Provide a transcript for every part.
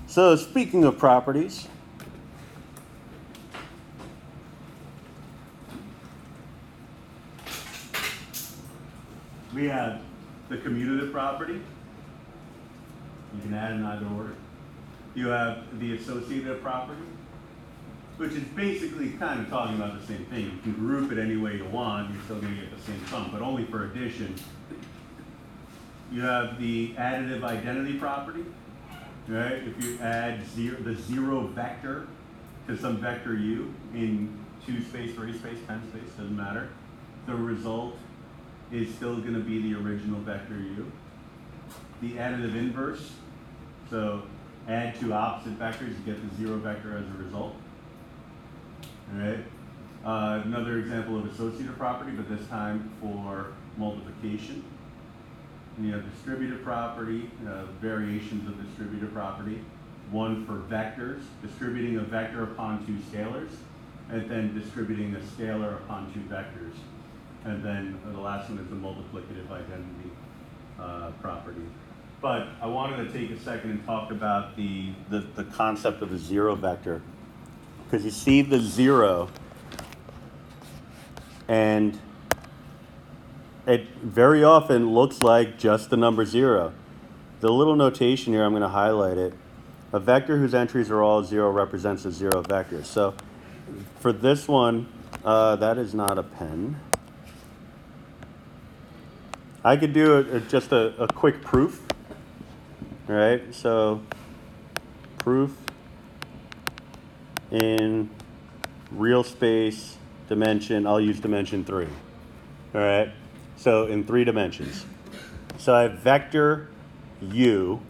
So speaking of properties, we have the commutative property. You can add in either order. You have the associative property, which is basically kind of talking about the same thing. You can group it any way you want, you're still going to get the same sum, but only for addition. You have the additive identity property, right? If you add the zero vector to some vector u in 2 space, 3 space, 10 space, doesn't matter, the result is still going to be the original vector u. The additive inverse, so add 2 opposite vectors, you get the zero vector as a result. All right. Another example of associative property, but this time for multiplication. And you have distributive property, variations of distributive property. One for vectors, distributing a vector upon 2 scalars, and then distributing a scalar upon 2 vectors. And then the last one is the multiplicative identity property. But I wanted to take a second and talk about the concept of a zero vector. Because you see the 0, and it very often looks like just the number 0. The little notation here, I'm going to highlight it. A vector whose entries are all 0 represents a 0 vector. So for this one, that is not a pen. I could do just a quick proof. All right, so proof in real space dimension, I'll use dimension 3. All right, so in 3 dimensions. So I have vector u.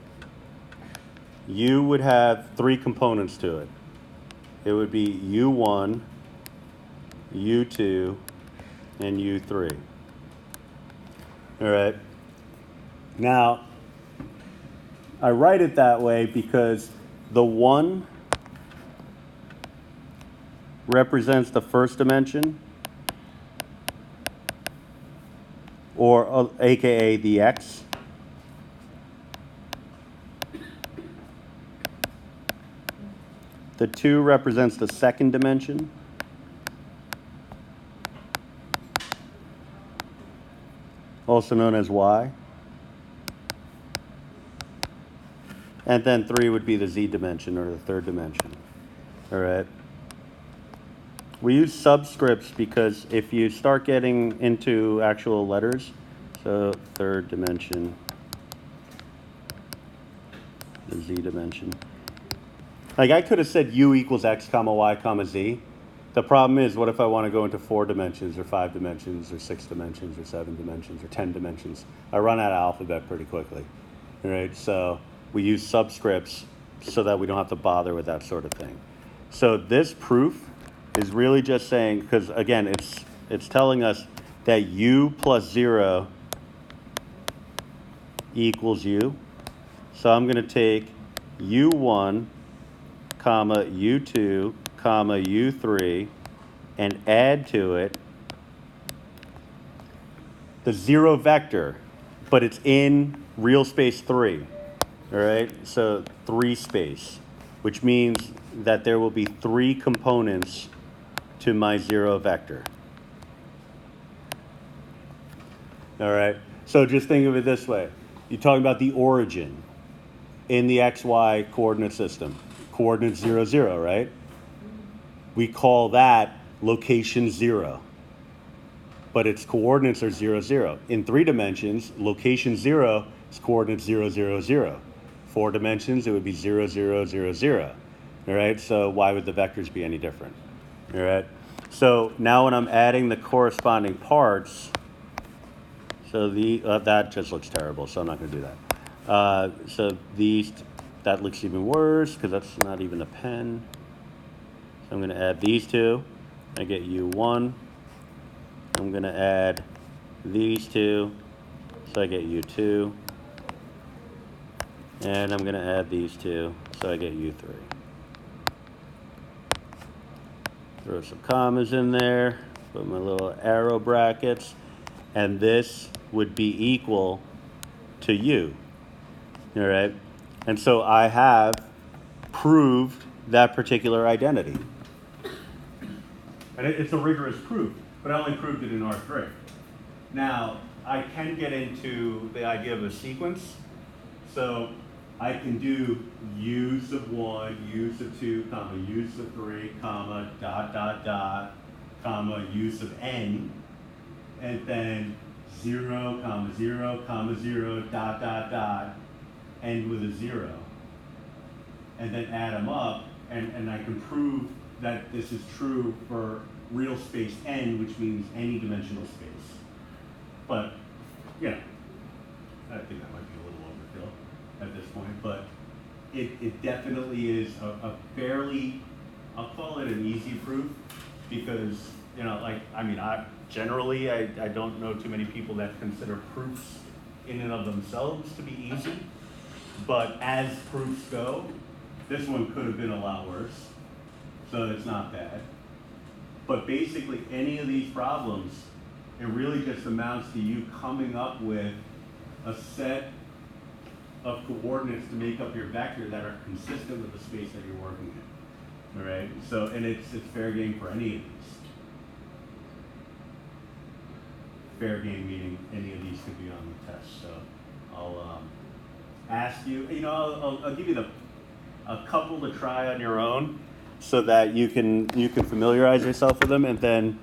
U would have 3 components to it. It would be u1, u2, and u3. All right, now I write it that way because the 1 represents the first dimension, or aka the x. The 2 represents the second dimension. Also known as y. And then 3 would be the z dimension, or the third dimension. All right. We use subscripts because if you start getting into actual letters, so third dimension, the z dimension. Like I could have said u equals x comma y comma z. The problem is, what if I want to go into 4 dimensions or 5 dimensions or 6 dimensions or 7 dimensions or 10 dimensions? I run out of alphabet pretty quickly. All right, so we use subscripts so that we don't have to bother with that sort of thing. So this proof is really just saying, because again, it's telling us that u plus 0 equals u. So I'm going to take u1, comma u2, comma u3, and add to it the 0 vector, but it's in real space 3. All right, so 3 space, which means that there will be 3 components to my 0 vector. All right, so just think of it this way. You're talking about the origin in the XY coordinate system. Coordinates 0, 0, right? We call that location 0. But its coordinates are 0, 0. In 3 dimensions, location 0 is coordinates 0, 0, 0. 4 dimensions, it would be 0, 0, 0, 0. All right, so why would the vectors be any different? All right, so now when I'm adding the corresponding parts, so that just looks terrible, so I'm not going to do that. So that looks even worse because that's not even a pen. So I'm going to add these 2. I get u1. I'm going to add these 2, so I get u2. And I'm going to add these 2, so I get u3. Throw some commas in there, put my little arrow brackets, and this would be equal to u. All right? And so I have proved that particular identity. And it's a rigorous proof, but I only proved it in R3. Now, I can get into the idea of a sequence. So I can do use of 1, use of 2, comma, use of 3, comma, dot, dot, dot, comma, use of n, and then 0, comma, 0, comma, 0, dot, dot, dot, end with a 0. And then add them up, and I can prove that this is true for real space n, which means any dimensional space. But, you know, I think that might be a little overkill at this point, but it definitely is a fairly, I'll call it an easy proof, because, you know, like, I mean, I don't know too many people that consider proofs in and of themselves to be easy, but as proofs go, this one could have been a lot worse, so it's not bad. But basically, any of these problems, it really just amounts to you coming up with a set of coordinates to make up your vector that are consistent with the space that you're working in. All right, so, and it's fair game for any of these. Fair game meaning any of these could be on the test. So I'll ask you, you know, I'll give you a couple to try on your own, so that you can familiarize yourself with them, and then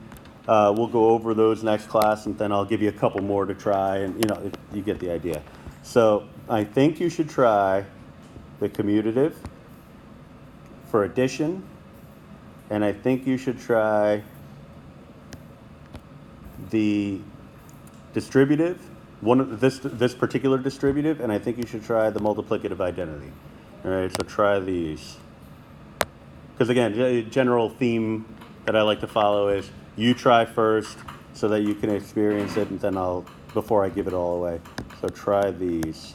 we'll go over those next class, and then I'll give you a couple more to try, and you know, you get the idea. So I think you should try the commutative for addition, and I think you should try the distributive, one of this particular distributive, and I think you should try the multiplicative identity. All right, so try these. Because again, the general theme that I like to follow is you try first so that you can experience it, and then before I give it all away. So try these.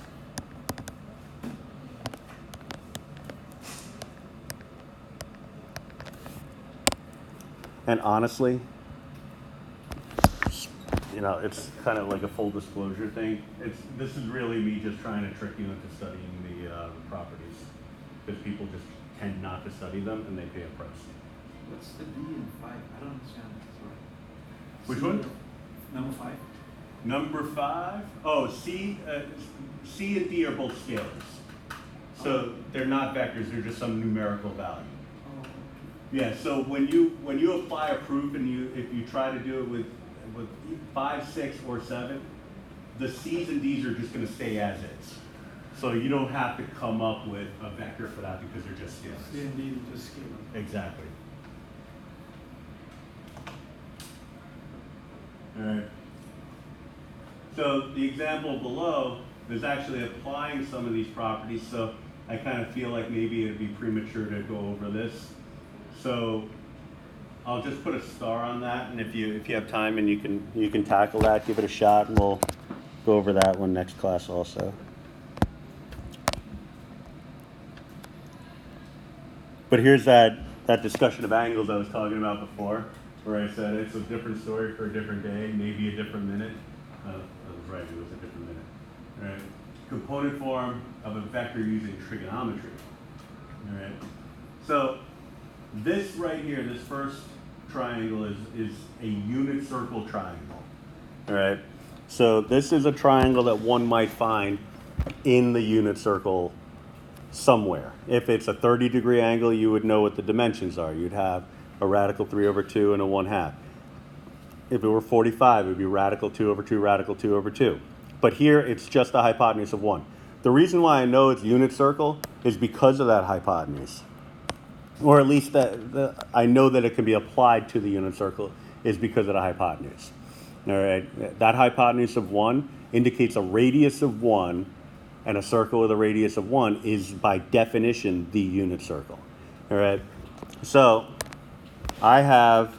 And honestly, you know, it's kind of like a full disclosure thing. This is really me just trying to trick you into studying the properties, because people just tend not to study them, and they pay a price. What's the D in 5? I don't understand. Sorry. Which one? Number 5. Number 5? Oh, C and D are both scalars. So they're not vectors, they're just some numerical value. Oh, okay. Yeah, so when you apply a proof, and if you try to do it with 5, 6, or 7, the C's and D's are just going to stay as is. So you don't have to come up with a vector for that, because they're just scalars. C and D is just scalar. Exactly. All right. So the example below is actually applying some of these properties, so I kind of feel like maybe it'd be premature to go over this. So I'll just put a star on that, and if you have time and you can tackle that, give it a shot, and we'll go over that one next class also. But here's that discussion of angles I was talking about before, where I said it's a different story for a different day, maybe a different minute. I was right, it was a different minute. All right. Component form of a vector using trigonometry. All right. So this right here, this first triangle is a unit circle triangle. All right. So this is a triangle that one might find in the unit circle somewhere. If it's a 30-degree angle, you would know what the dimensions are. You'd have a radical 3/2 and a 1/2. If it were 45, it would be radical 2/2, radical 2/2. But here, it's just a hypotenuse of 1. The reason why I know it's unit circle is because of that hypotenuse. Or at least I know that it can be applied to the unit circle is because of the hypotenuse. All right, that hypotenuse of 1 indicates a radius of 1, and a circle with a radius of 1 is by definition the unit circle. All right, so I have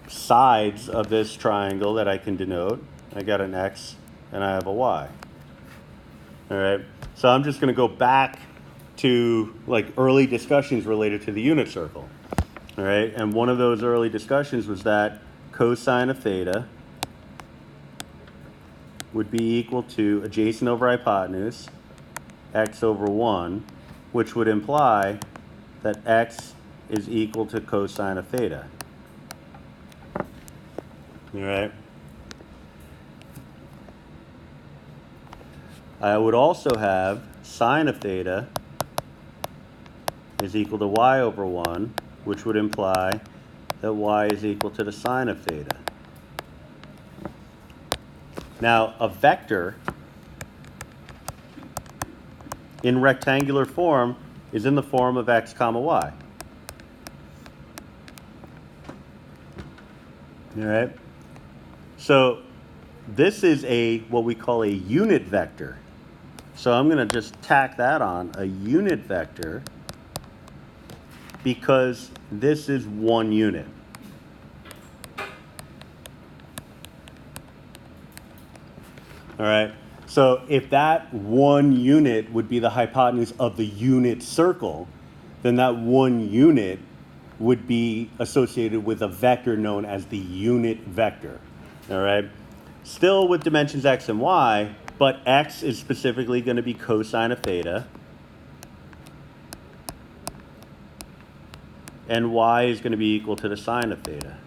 sides of this triangle that I can denote. I got an X and I have a Y. All right, so I'm just going to go back to like early discussions related to the unit circle. All right, and one of those early discussions was that cosine of theta would be equal to adjacent over hypotenuse, x over 1, which would imply that x is equal to cosine of theta. All right. I would also have sine of theta is equal to y over 1, which would imply that y is equal to the sine of theta. Now, a vector in rectangular form is in the form of x comma y. All right? So this is what we call a unit vector. So I'm going to just tack that on, a unit vector, because this is one unit. All right? So if that one unit would be the hypotenuse of the unit circle, then that one unit would be associated with a vector known as the unit vector. All right? Still with dimensions x and y, but x is specifically going to be cosine of theta, and y is going to be equal to the sine of theta.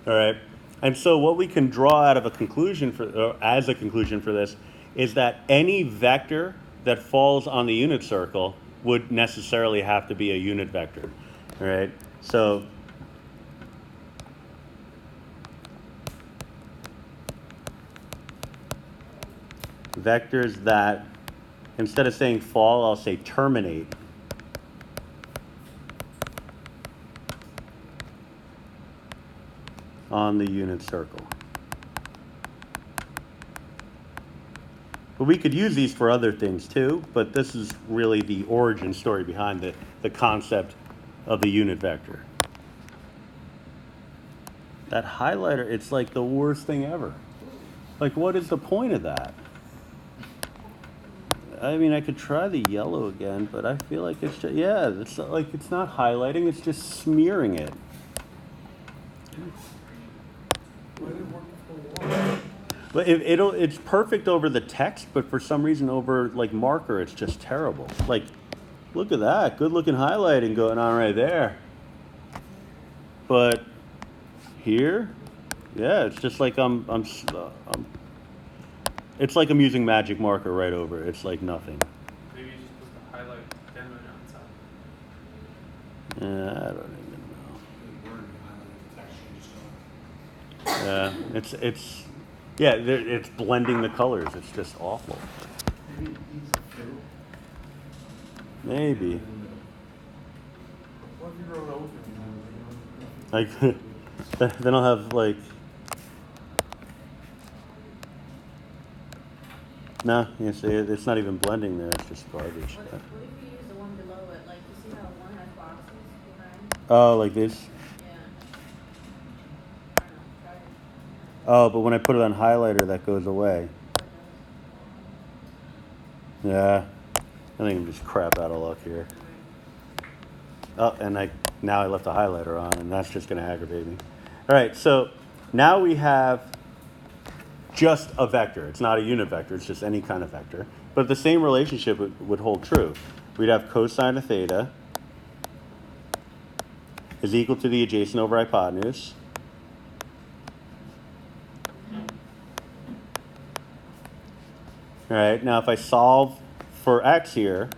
All right? And so what we can draw out of a conclusion as a conclusion for this is that any vector that falls on the unit circle would necessarily have to be a unit vector. All right? So vectors that, instead of saying fall, I'll say terminate. On the unit circle. But we could use these for other things too, but this is really the origin story behind the concept of the unit vector. That highlighter, it's like the worst thing ever. Like, what is the point of that? I mean, I could try the yellow again, but I feel like it's just, yeah, it's like it's not highlighting, it's just smearing it. But it's perfect over the text, but for some reason over like marker, it's just terrible. Like, look at that, good looking highlighting going on right there. But here, yeah, it's just like it's like I'm using magic marker right over it. It's like nothing. Maybe you just put the highlight demo outside. I don't even know. Yeah, it's blending the colors. It's just awful. Maybe it needs a fill. Maybe. What if you wrote over? Like, then I'll have like. No, you see, it's not even blending there. It's just garbage. What if you use the one below it? Like, you see how one has boxes behind? Oh, like this? Yeah. I don't know. Try it. Oh, but when I put it on highlighter, that goes away. Yeah, I think I'm just crap out of luck here. Oh, and now I left the highlighter on, and that's just going to aggravate me. All right, so now we have just a vector. It's not a unit vector, it's just any kind of vector. But the same relationship would hold true. We'd have cosine of theta is equal to the adjacent over hypotenuse. All right, now if I solve for x here,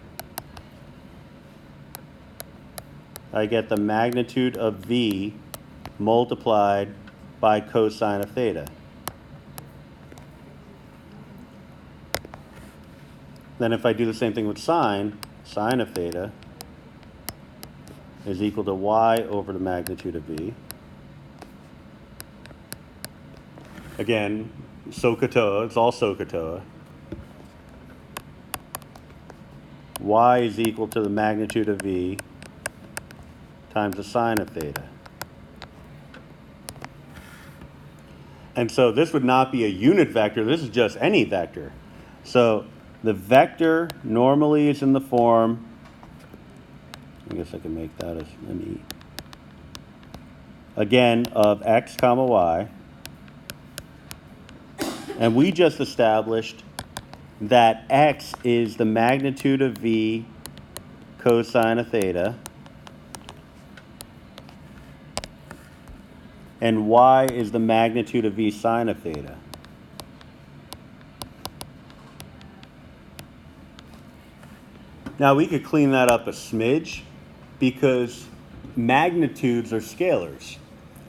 I get the magnitude of v multiplied by cosine of theta. Then if I do the same thing with sine of theta is equal to y over the magnitude of v. Again, SOHCAHTOA, it's all SOHCAHTOA. Y is equal to the magnitude of v times the sine of theta. And so this would not be a unit vector, this is just any vector. So the vector normally is in the form, I guess I can make that as an e, again, of x comma y. And we just established that x is the magnitude of v cosine of theta, and y is the magnitude of v sine of theta. Now we could clean that up a smidge because magnitudes are scalars.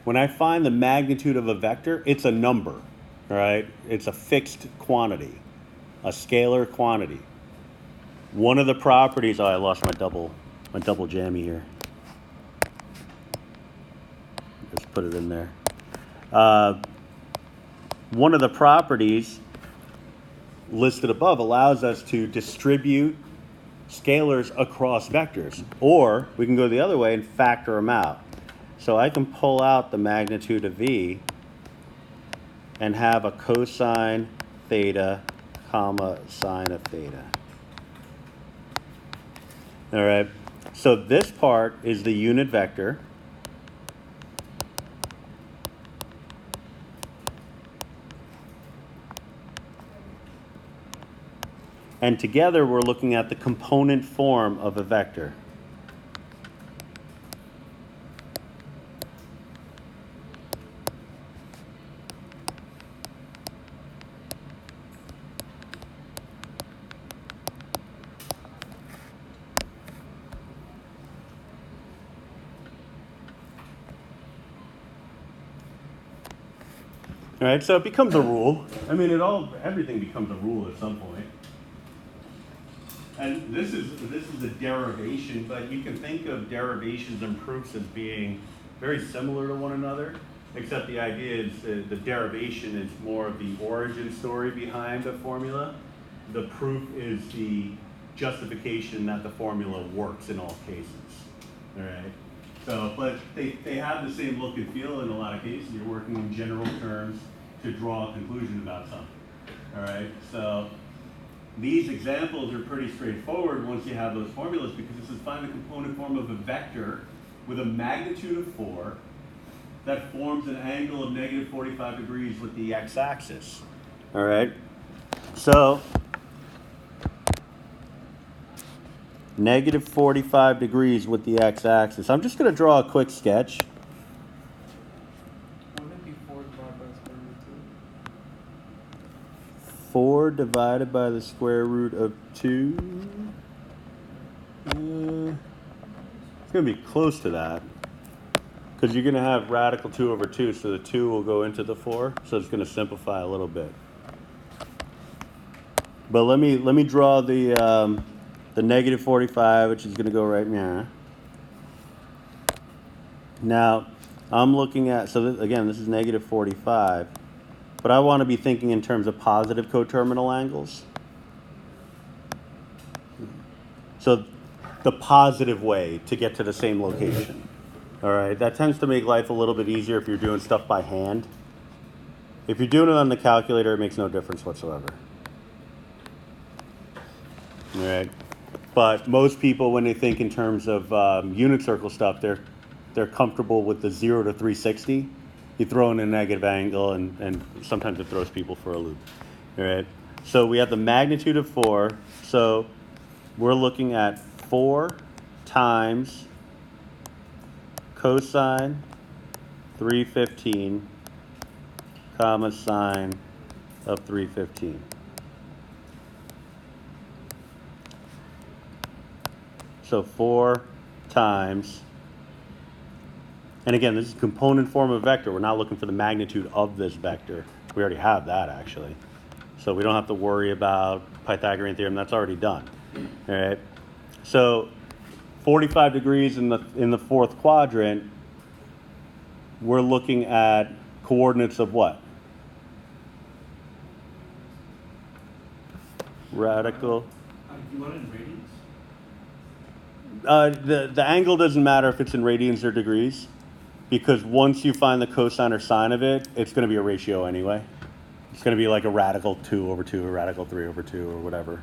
When I find the magnitude of a vector, it's a number, all right? It's a fixed quantity, a scalar quantity. One of the properties, oh, I lost my double jammy here. Just put it in there. One of the properties listed above allows us to distribute scalars across vectors, or we can go the other way and factor them out. So I can pull out the magnitude of v and have a cosine theta comma sine of theta. All right, so this part is the unit vector. And together we're looking at the component form of a vector. All right, so it becomes a rule. I mean, everything becomes a rule at some point. And this is a derivation, but you can think of derivations and proofs as being very similar to one another, except the idea is the derivation is more of the origin story behind the formula. The proof is the justification that the formula works in all cases. All right. So, but they have the same look and feel in a lot of cases. You're working in general terms to draw a conclusion about something. All right. So these examples are pretty straightforward once you have those formulas, because this is find the component form of a vector with a magnitude of 4 that forms an angle of negative 45 degrees with the x-axis. All right. So negative 45 degrees with the x-axis. I'm just going to draw a quick sketch. Wouldn't it be 4 divided by the square root of 2. It's going to be close to that, because you're going to have radical 2 over 2, so the 2 will go into the 4, so it's going to simplify a little bit. But let me draw the negative 45, which is going to go right now. Now, I'm looking at, so again, this is negative 45. But I want to be thinking in terms of positive coterminal angles. So the positive way to get to the same location. All right, that tends to make life a little bit easier if you're doing stuff by hand. If you're doing it on the calculator, it makes no difference whatsoever. All right, but most people, when they think in terms of unit circle stuff, they're comfortable with the 0 to 360. You throw in a negative angle, and sometimes it throws people for a loop. All right. So we have the magnitude of 4. So we're looking at 4 times cosine 315 comma sine of 315. So 4 times. And again, this is component form of vector. We're not looking for the magnitude of this vector. We already have that, actually. So we don't have to worry about Pythagorean theorem. That's already done. All right. So 45 degrees in the fourth quadrant, we're looking at coordinates of what? Radical. You want it in radians? The angle doesn't matter if it's in radians or degrees, because once you find the cosine or sine of it, it's going to be a ratio anyway. It's going to be like a radical 2 over 2 or radical 3 over 2 or whatever.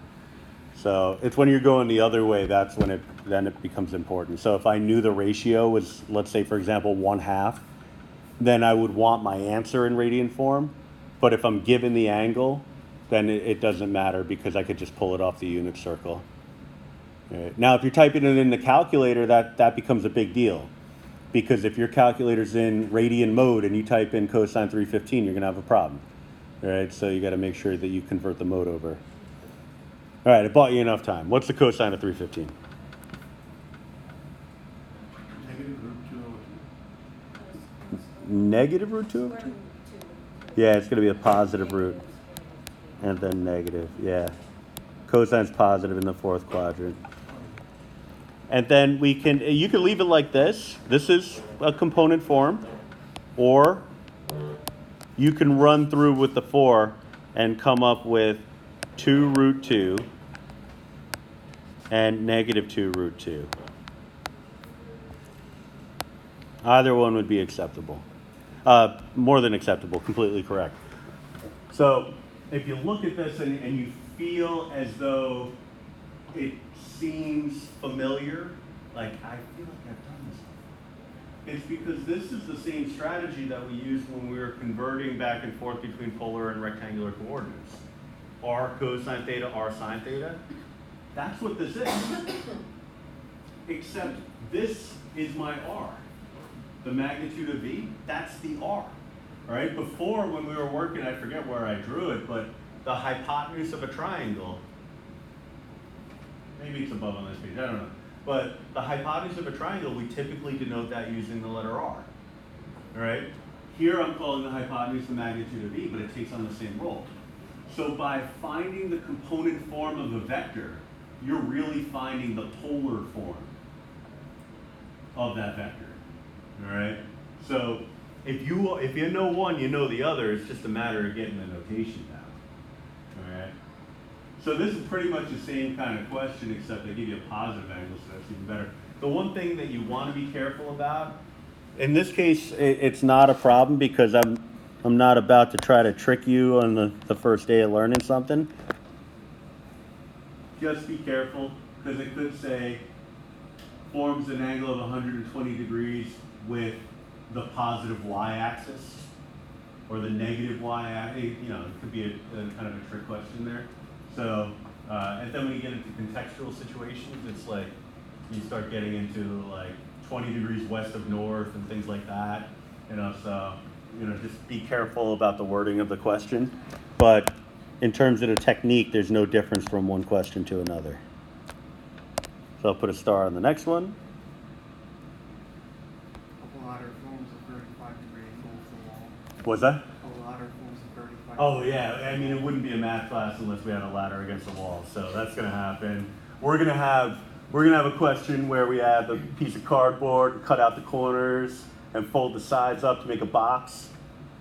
So it's when you're going the other way, that's when it becomes important. So if I knew the ratio was, let's say, for example, 1/2, then I would want my answer in radian form. But if I'm given the angle, then it doesn't matter because I could just pull it off the unit circle. Right. Now, if you're typing it in the calculator, that becomes a big deal. Because if your calculator's in radian mode and you type in cosine 315, you're going to have a problem. Right? So you got to make sure that you convert the mode over. All right, I bought you enough time. What's the cosine of 315? Negative root 2 over 2? Yeah, it's going to be a positive root. And then negative, yeah. Cosine's positive in the fourth quadrant. And then you can leave it like this. This is a component form. Or you can run through with the 4 and come up with 2 root 2 and negative 2 root 2. Either one would be acceptable. More than acceptable, completely correct. So if you look at this and you feel as though it seems familiar, like I feel like I've done this, it's because this is the same strategy that we used when we were converting back and forth between polar and rectangular coordinates. R cosine theta, R sine theta. That's what this is. Except this is my R. The magnitude of V, that's the R. All right, before when we were working, I forget where I drew it, but the hypotenuse of a triangle, maybe it's above on this page, I don't know. But the hypotenuse of a triangle, we typically denote that using the letter R. All right, here I'm calling the hypotenuse the magnitude of V, but it takes on the same role. So by finding the component form of a vector, you're really finding the polar form of that vector. All right. So if you know one, you know the other. It's just a matter of getting the notation down. All right. So this is pretty much the same kind of question, except they give you a positive angle, so that's even better. The one thing that you want to be careful about, in this case, it's not a problem because I'm not about to try to trick you on the first day of learning something. Just be careful because it could say forms an angle of 120 degrees with the positive y-axis or the negative y-axis. You know, it could be a kind of a trick question there. So, and then when you get into contextual situations, it's like you start getting into like 20 degrees west of north and things like that. You know, so just be careful about the wording of the question. But in terms of the technique, there's no difference from one question to another. So I'll put a star on the next one. A ladder forms a 35-degree angle with the wall. What's that? A ladder forms a 35-degree Oh yeah, I mean it wouldn't be a math class unless we had a ladder against the wall. So that's gonna happen. We're gonna have a question where we have a piece of cardboard, cut out the corners, and fold the sides up to make a box.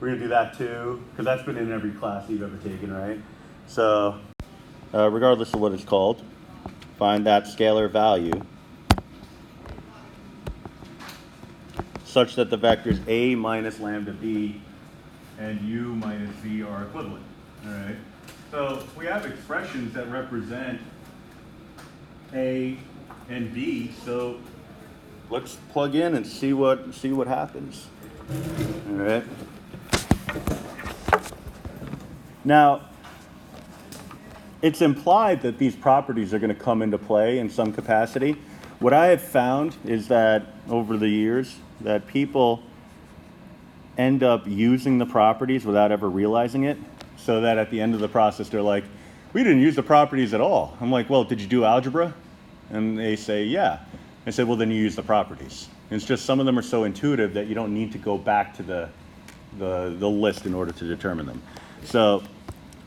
We're gonna do that too, because that's been in every class you've ever taken, right? So regardless of what it's called, find that scalar value such that the vectors A minus lambda B and U minus V are equivalent, all right? So we have expressions that represent A and B, so let's plug in and see what happens, all right? Now, it's implied that these properties are going to come into play in some capacity. What I have found is that over the years that people end up using the properties without ever realizing it, so that at the end of the process they're like, we didn't use the properties at all. I'm like, well, did you do algebra? And they say, yeah. I said, well, then you use the properties. And it's just some of them are so intuitive that you don't need to go back to the list in order to determine them. So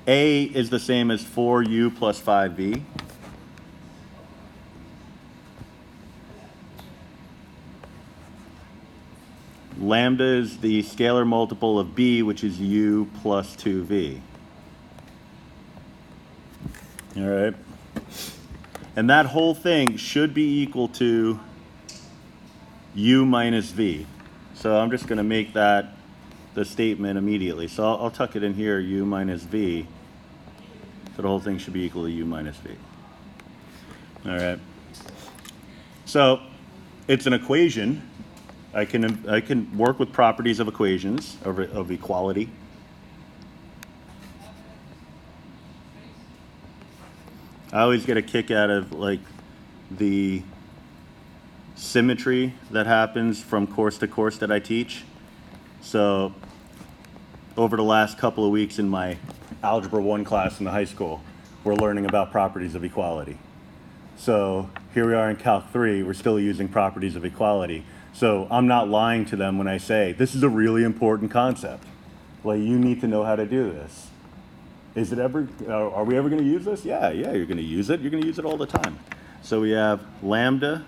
A is the same as 4U plus 5V. Lambda is the scalar multiple of B, which is U plus 2V. All right. And that whole thing should be equal to U minus V. So I'm just going to make that the statement immediately. So I'll tuck it in here, U minus V. So the whole thing should be equal to U minus V. All right. So it's an equation. I can work with properties of equations, of equality. I always get a kick out of like the symmetry that happens from course to course that I teach. So over the last couple of weeks in my Algebra 1 class in the high school, we're learning about properties of equality. So here we are in Calc 3, we're still using properties of equality. So I'm not lying to them when I say, this is a really important concept. Like, you need to know how to do this. Is it ever, are we ever gonna use this? Yeah, you're gonna use it. You're gonna use it all the time. So we have lambda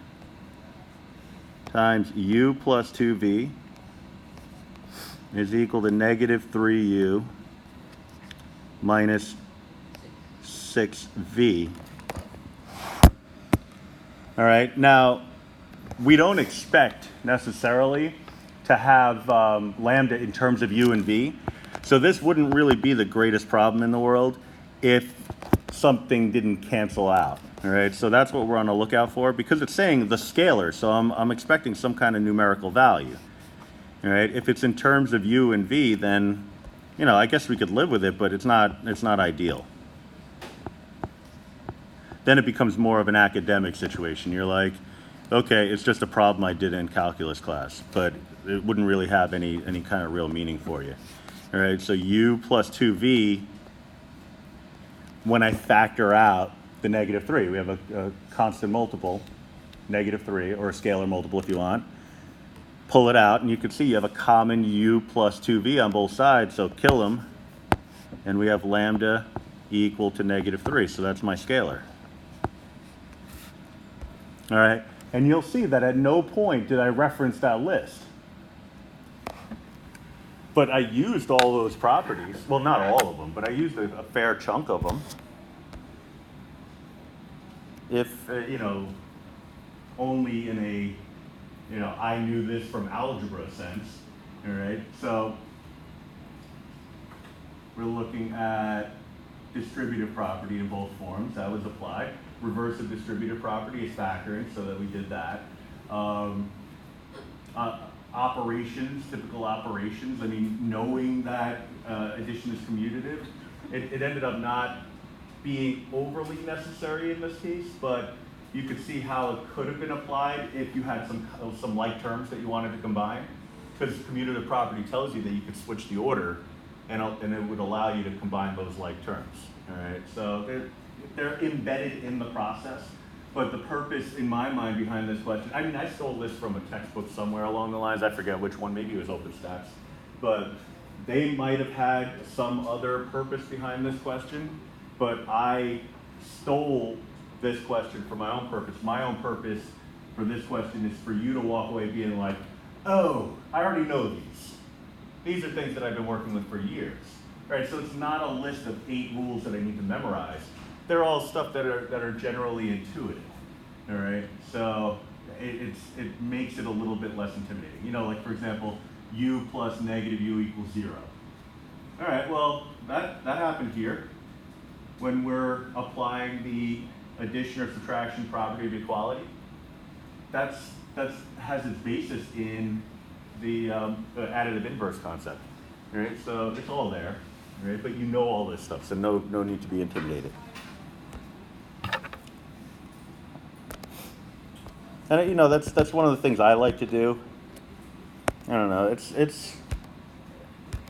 times u plus 2v is equal to negative 3u minus 6v. All right, now we don't expect necessarily to have lambda in terms of u and v. So this wouldn't really be the greatest problem in the world if something didn't cancel out. All right, so that's what we're on the lookout for, because it's saying the scalar, so I'm expecting some kind of numerical value. All right, if it's in terms of u and v, then, you know, I guess we could live with it, but it's not ideal. Then it becomes more of an academic situation. You're like, okay, it's just a problem I did in calculus class, but it wouldn't really have any kind of real meaning for you. All right, so u plus 2v, when I factor out the negative 3, we have a constant multiple, negative 3, or a scalar multiple if you want. Pull it out, and you can see you have a common u plus 2v on both sides, so kill them, and we have lambda equal to negative 3, so that's my scalar. All right, and you'll see that at no point did I reference that list. But I used all those properties, well, not all of them, but I used a fair chunk of them. If, you know, only in a, you know, I knew this from algebra sense, all right? So we're looking at distributive property in both forms. That was applied. Reverse of distributive property is factoring, so that we did that. Operations, typical operations, I mean, knowing that addition is commutative, it ended up not being overly necessary in this case, but you could see how it could have been applied if you had some like terms that you wanted to combine, because commutative property tells you that you could switch the order and it would allow you to combine those like terms. All right, so they're embedded in the process, but the purpose in my mind behind this question, I mean, I stole this from a textbook somewhere along the lines, I forget which one, maybe it was OpenStax, but they might have had some other purpose behind this question, but I stole this question for my own purpose. My own purpose for this question is for you to walk away being like, oh, I already know these. These are things that I've been working with for years. Right, so it's not a list of 8 rules that I need to memorize. They're all stuff that are generally intuitive. All right, so it makes it a little bit less intimidating. You know, like for example, u plus negative u equals 0. All right, well that happened here when we're applying the addition or subtraction property of equality. That has its basis in the additive inverse concept. All right, so it's all there. Right, but you know all this stuff, so no need to be intimidated. And you know, that's one of the things I like to do. I don't know,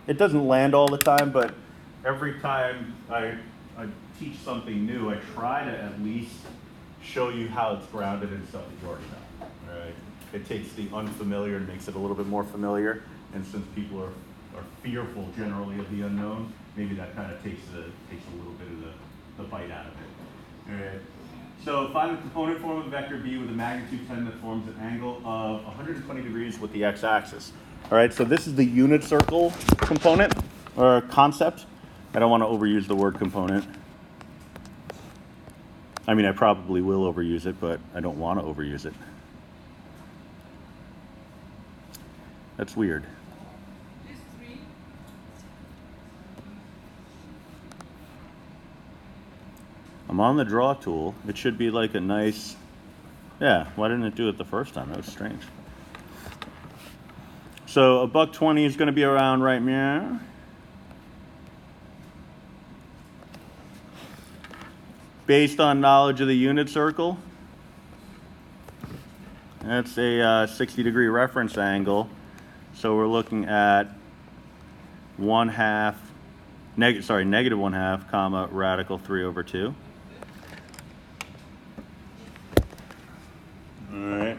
it doesn't land all the time, but every time I teach something new, I try to at least show you how it's grounded in stuff that you already know. Right? It takes the unfamiliar and makes it a little bit more familiar, and since people are fearful generally of the unknown, maybe that kind of takes a little bit of the bite out of it. All right. So find the component form of vector b with a magnitude 10 that forms an angle of 120 degrees with the x-axis. All right, so this is the unit circle component or concept. I don't want to overuse the word component. I mean, I probably will overuse it, but I don't want to overuse it. That's weird. I'm on the draw tool. It should be like a nice, yeah, why didn't it do it the first time? That was strange. So $1.20 is going to be around right now. based on knowledge of the unit circle, that's a 60-degree reference angle. So we're looking at negative 1/2, comma, radical 3/2. All right.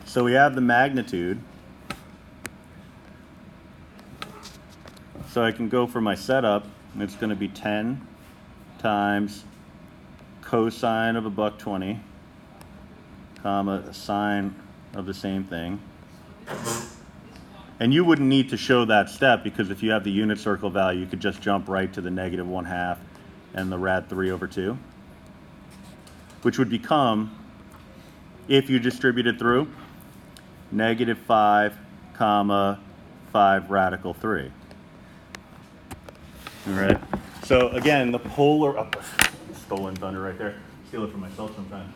So we have the magnitude. So I can go for my setup, and it's going to be 10 times cosine of $1.20, comma, sine of the same thing. And you wouldn't need to show that step, because if you have the unit circle value, you could just jump right to the negative 1/2 and the rad 3/2, which would become, if you distribute it through, negative 5, comma, 5 radical 3. All right. So again, the polar, stolen thunder right there. Steal it from myself sometimes.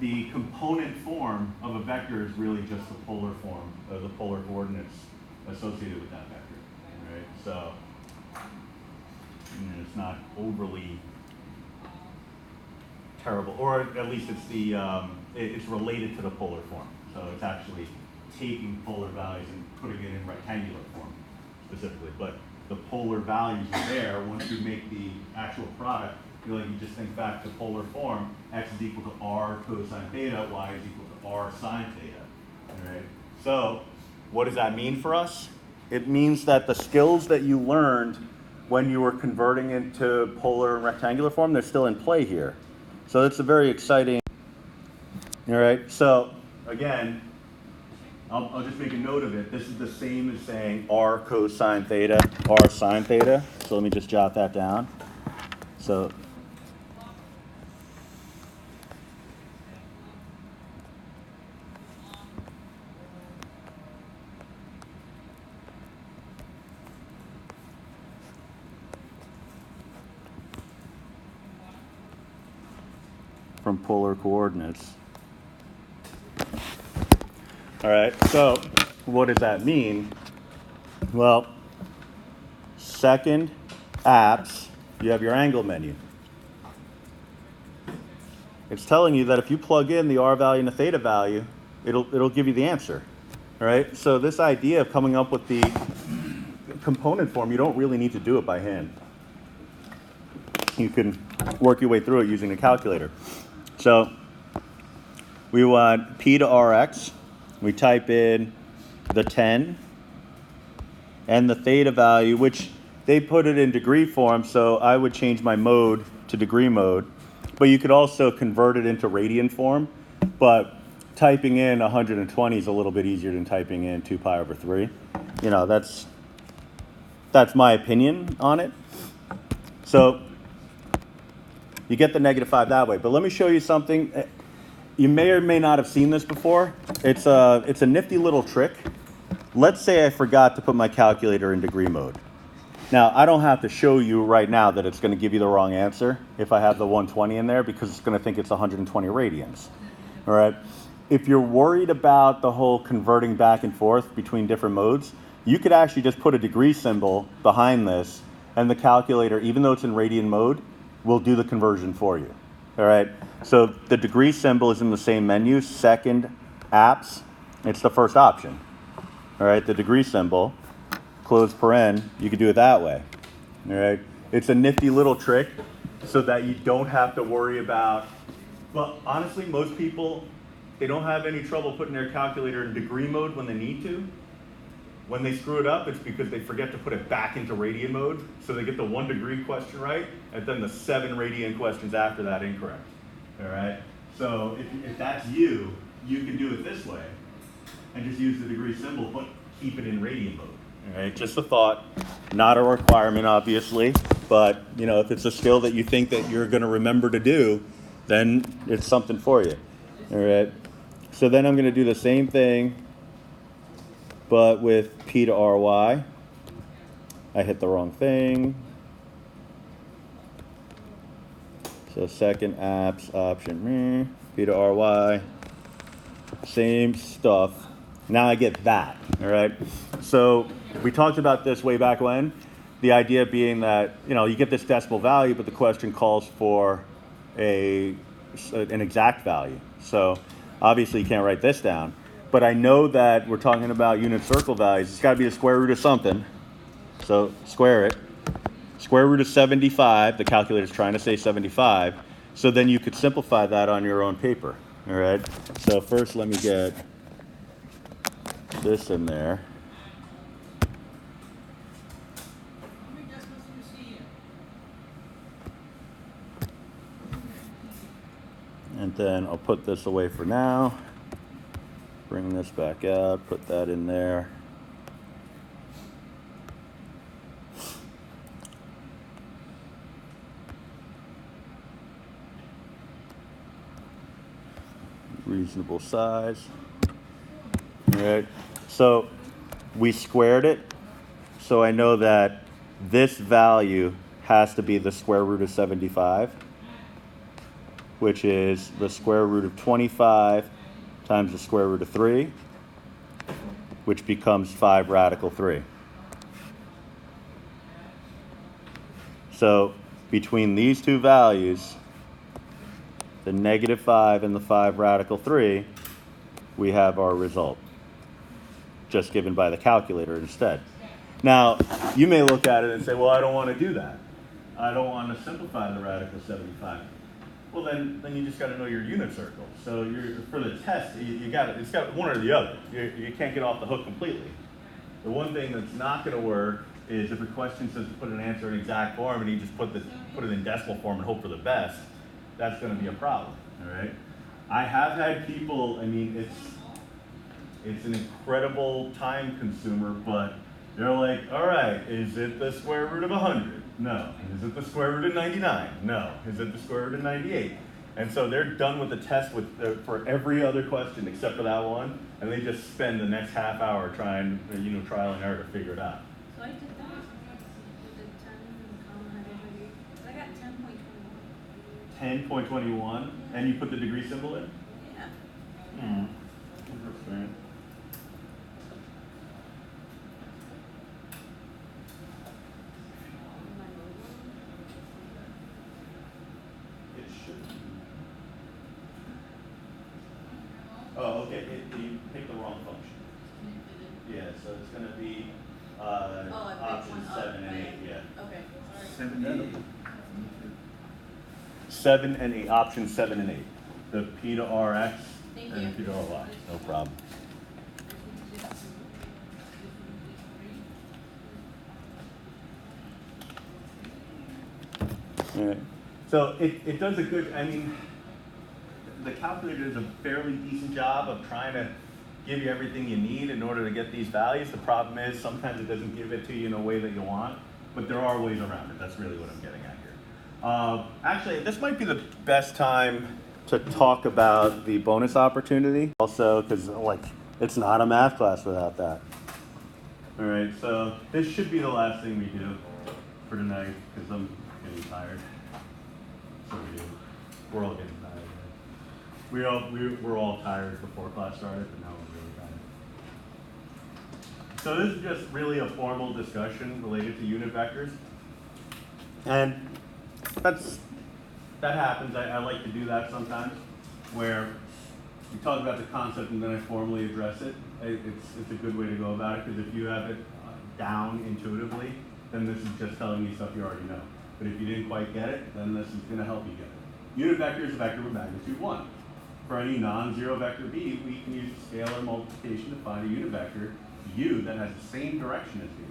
The component form of a vector is really just the polar form, the polar coordinates associated with that vector. Right. So it's not overly terrible, or at least it's it's related to the polar form. So it's actually taking polar values and putting it in rectangular form specifically. But the polar values are there. Once you make the actual product, you just think back to polar form. X is equal to r cosine theta, y is equal to r sine theta. All right. So what does that mean for us? It means that the skills that you learned when you were converting into polar and rectangular form, they're still in play here. So it's a very exciting. All right. So again, I'll just make a note of it. This is the same as saying r cosine theta, r sine theta. So let me just jot that down. So from polar coordinates. All right, so what does that mean? Well, second apps, you have your angle menu. It's telling you that if you plug in the r value and the theta value, it'll give you the answer. All right, so this idea of coming up with the component form, you don't really need to do it by hand. You can work your way through it using a calculator. So we want p to rx. We type in the 10 and the theta value, which they put it in degree form, so I would change my mode to degree mode. But you could also convert it into radian form, but typing in 120 is a little bit easier than typing in 2 pi over 3. You know, that's my opinion on it. So you get the negative 5 that way. But let me show you something. You may or may not have seen this before. It's a nifty little trick. Let's say I forgot to put my calculator in degree mode. Now, I don't have to show you right now that it's going to give you the wrong answer if I have the 120 in there, because it's going to think it's 120 radians. All right. If you're worried about the whole converting back and forth between different modes, you could actually just put a degree symbol behind this, and the calculator, even though it's in radian mode, will do the conversion for you. All right. So the degree symbol is in the same menu, second apps. It's the first option. All right. The degree symbol, close paren, you could do it that way. All right. It's a nifty little trick so that you don't have to worry about, well, honestly, most people, they don't have any trouble putting their calculator in degree mode when they need to. When they screw it up, it's because they forget to put it back into radian mode. So they get the 1 degree question right, and then the 7 radian questions after that incorrect. All right. So if that's you, you can do it this way and just use the degree symbol, but keep it in radian mode. All right. Just a thought, not a requirement, obviously, but you know, if it's a skill that you think that you're going to remember to do, then it's something for you. All right. So then I'm going to do the same thing, but with p to ry. I hit the wrong thing. So second apps option, p to ry. Same stuff. Now I get that, all right? So we talked about this way back when. the idea being that, you get this decimal value, but the question calls for an exact value. So obviously you can't write this down, but I know that we're talking about unit circle values. It's got to be the square root of something. So square it. Square root of 75, the calculator's trying to say 75. So then you could simplify that on your own paper. All right. So first let me get this in there. And then I'll put this away for now. Bring this back out, put that in there. Reasonable size. All right. So we squared it. So I know that this value has to be the square root of 75, which is the square root of 25 times the square root of 3, which becomes 5 radical 3. So between these two values, the -5 and the 5 radical 3, we have our result, just given by the calculator instead. Now, you may look at it and say, well, I don't want to do that. I don't want to simplify the radical 75. Well, then you just got to know your unit circle. So for the test, it's got one or the other. You can't get off the hook completely. The one thing that's not going to work is if a question says to put an answer in exact form and you just put it in decimal form and hope for the best, that's going to be a problem, all right? I have had people, it's an incredible time consumer, but they're like, all right, is it the square root of 100? No. Is it the square root of 99? No. Is it the square root of 98? And so they're done with the test for every other question except for that one, and they just spend the next half hour trying, trial and error to figure it out. So I did that with the 10 comma 100. I got 10.21. 10.21, and you put the degree symbol in? Yeah. Interesting. It should be. Oh, okay. You picked the wrong function. Yeah, so it's going to be I picked option one up, 7 and 8. right. Yeah. Okay. Sorry. 7 and 8. 7 and 8. Option 7 and 8. The P to RX Thank and you. P to RY. No problem. All right. So it does a good, the calculator does a fairly decent job of trying to give you everything you need in order to get these values. The problem is sometimes it doesn't give it to you in a way that you want, but there are ways around it. That's really what I'm getting at here. Actually, this might be the best time to talk about the bonus opportunity also, because it's not a math class without that. All right, so this should be the last thing we do for tonight because I'm getting tired. So we're all getting tired. We're all tired before class started, but now we're really tired. So this is just really a formal discussion related to unit vectors, and that happens. I like to do that sometimes, where we talk about the concept and then I formally address it. It's a good way to go about it, because if you have it down intuitively, then this is just telling you stuff you already know. But if you didn't quite get it, then this is going to help you get it. Unit vector is a vector with magnitude 1. For any non-zero vector b, we can use scalar multiplication to find a unit vector u that has the same direction as v.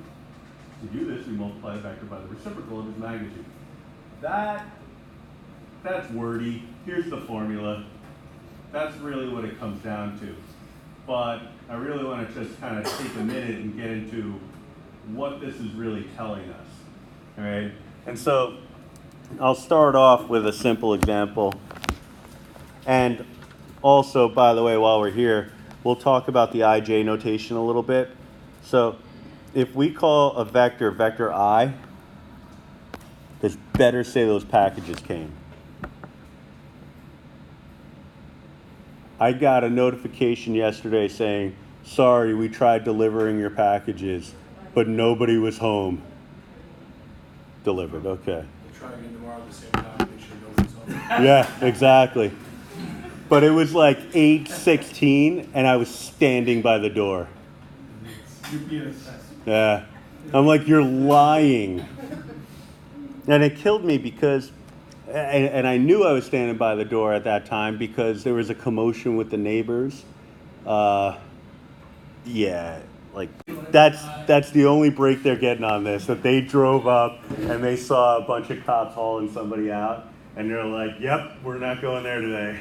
To do this, we multiply the vector by the reciprocal of its magnitude. That's wordy. Here's the formula. That's really what it comes down to. But I really want to just kind of take a minute and get into what this is really telling us. All right? And so I'll start off with a simple example. And also, by the way, while we're here, we'll talk about the ij notation a little bit. So if we call a vector vector I, it's better say those packages came. I got a notification yesterday saying, sorry, we tried delivering your packages, but nobody was home. delivered. Okay. We'll try again tomorrow at the same time, make sure nobody's home. Yeah, exactly. But it was like 8:16, and I was standing by the door. UPS. Yeah. I'm like, you're lying. And it killed me because, and I knew I was standing by the door at that time because there was a commotion with the neighbors. Yeah, like that's the only break they're getting on this, that they drove up and they saw a bunch of cops hauling somebody out, and they're like, yep, we're not going there today.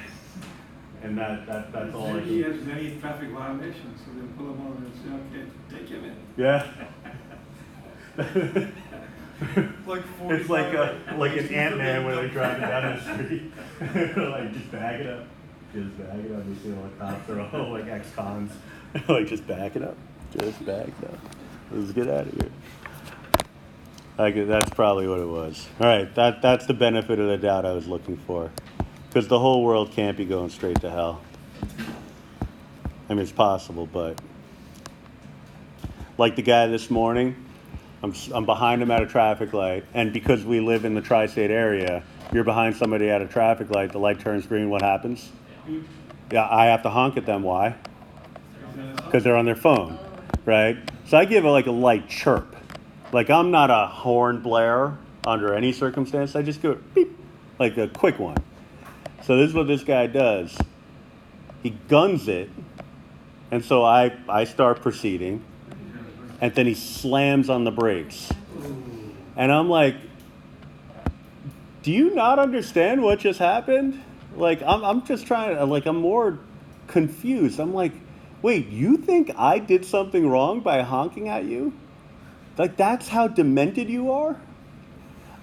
And that's all I Maybe he can. has many traffic violations, so they'll pull him over and say, okay, take him in. Yeah. Like It's like an Ant-Man where they're driving down the street. Like, just bag it up. Just bag it up. You see all the cops are all like ex-cons. Like, just back it up. Just back it up. Let's get out of here. Like, that's probably what it was. All right, that's the benefit of the doubt I was looking for. Because the whole world can't be going straight to hell. I mean, it's possible, but... Like the guy this morning, I'm behind him at a traffic light, and because we live in the tri-state area, you're behind somebody at a traffic light, the light turns green, what happens? Yeah, I have to honk at them. Why? Because they're on their phone, right? So I give it like a light chirp. Like, I'm not a horn blarer under any circumstance. I just go beep, like a quick one. So this is what this guy does. He guns it, and so I start proceeding, and then he slams on the brakes. And I'm like, do you not understand what just happened? Like, I'm just trying to, like, I'm more confused. I'm like, wait, you think I did something wrong by honking at you? Like, that's how demented you are?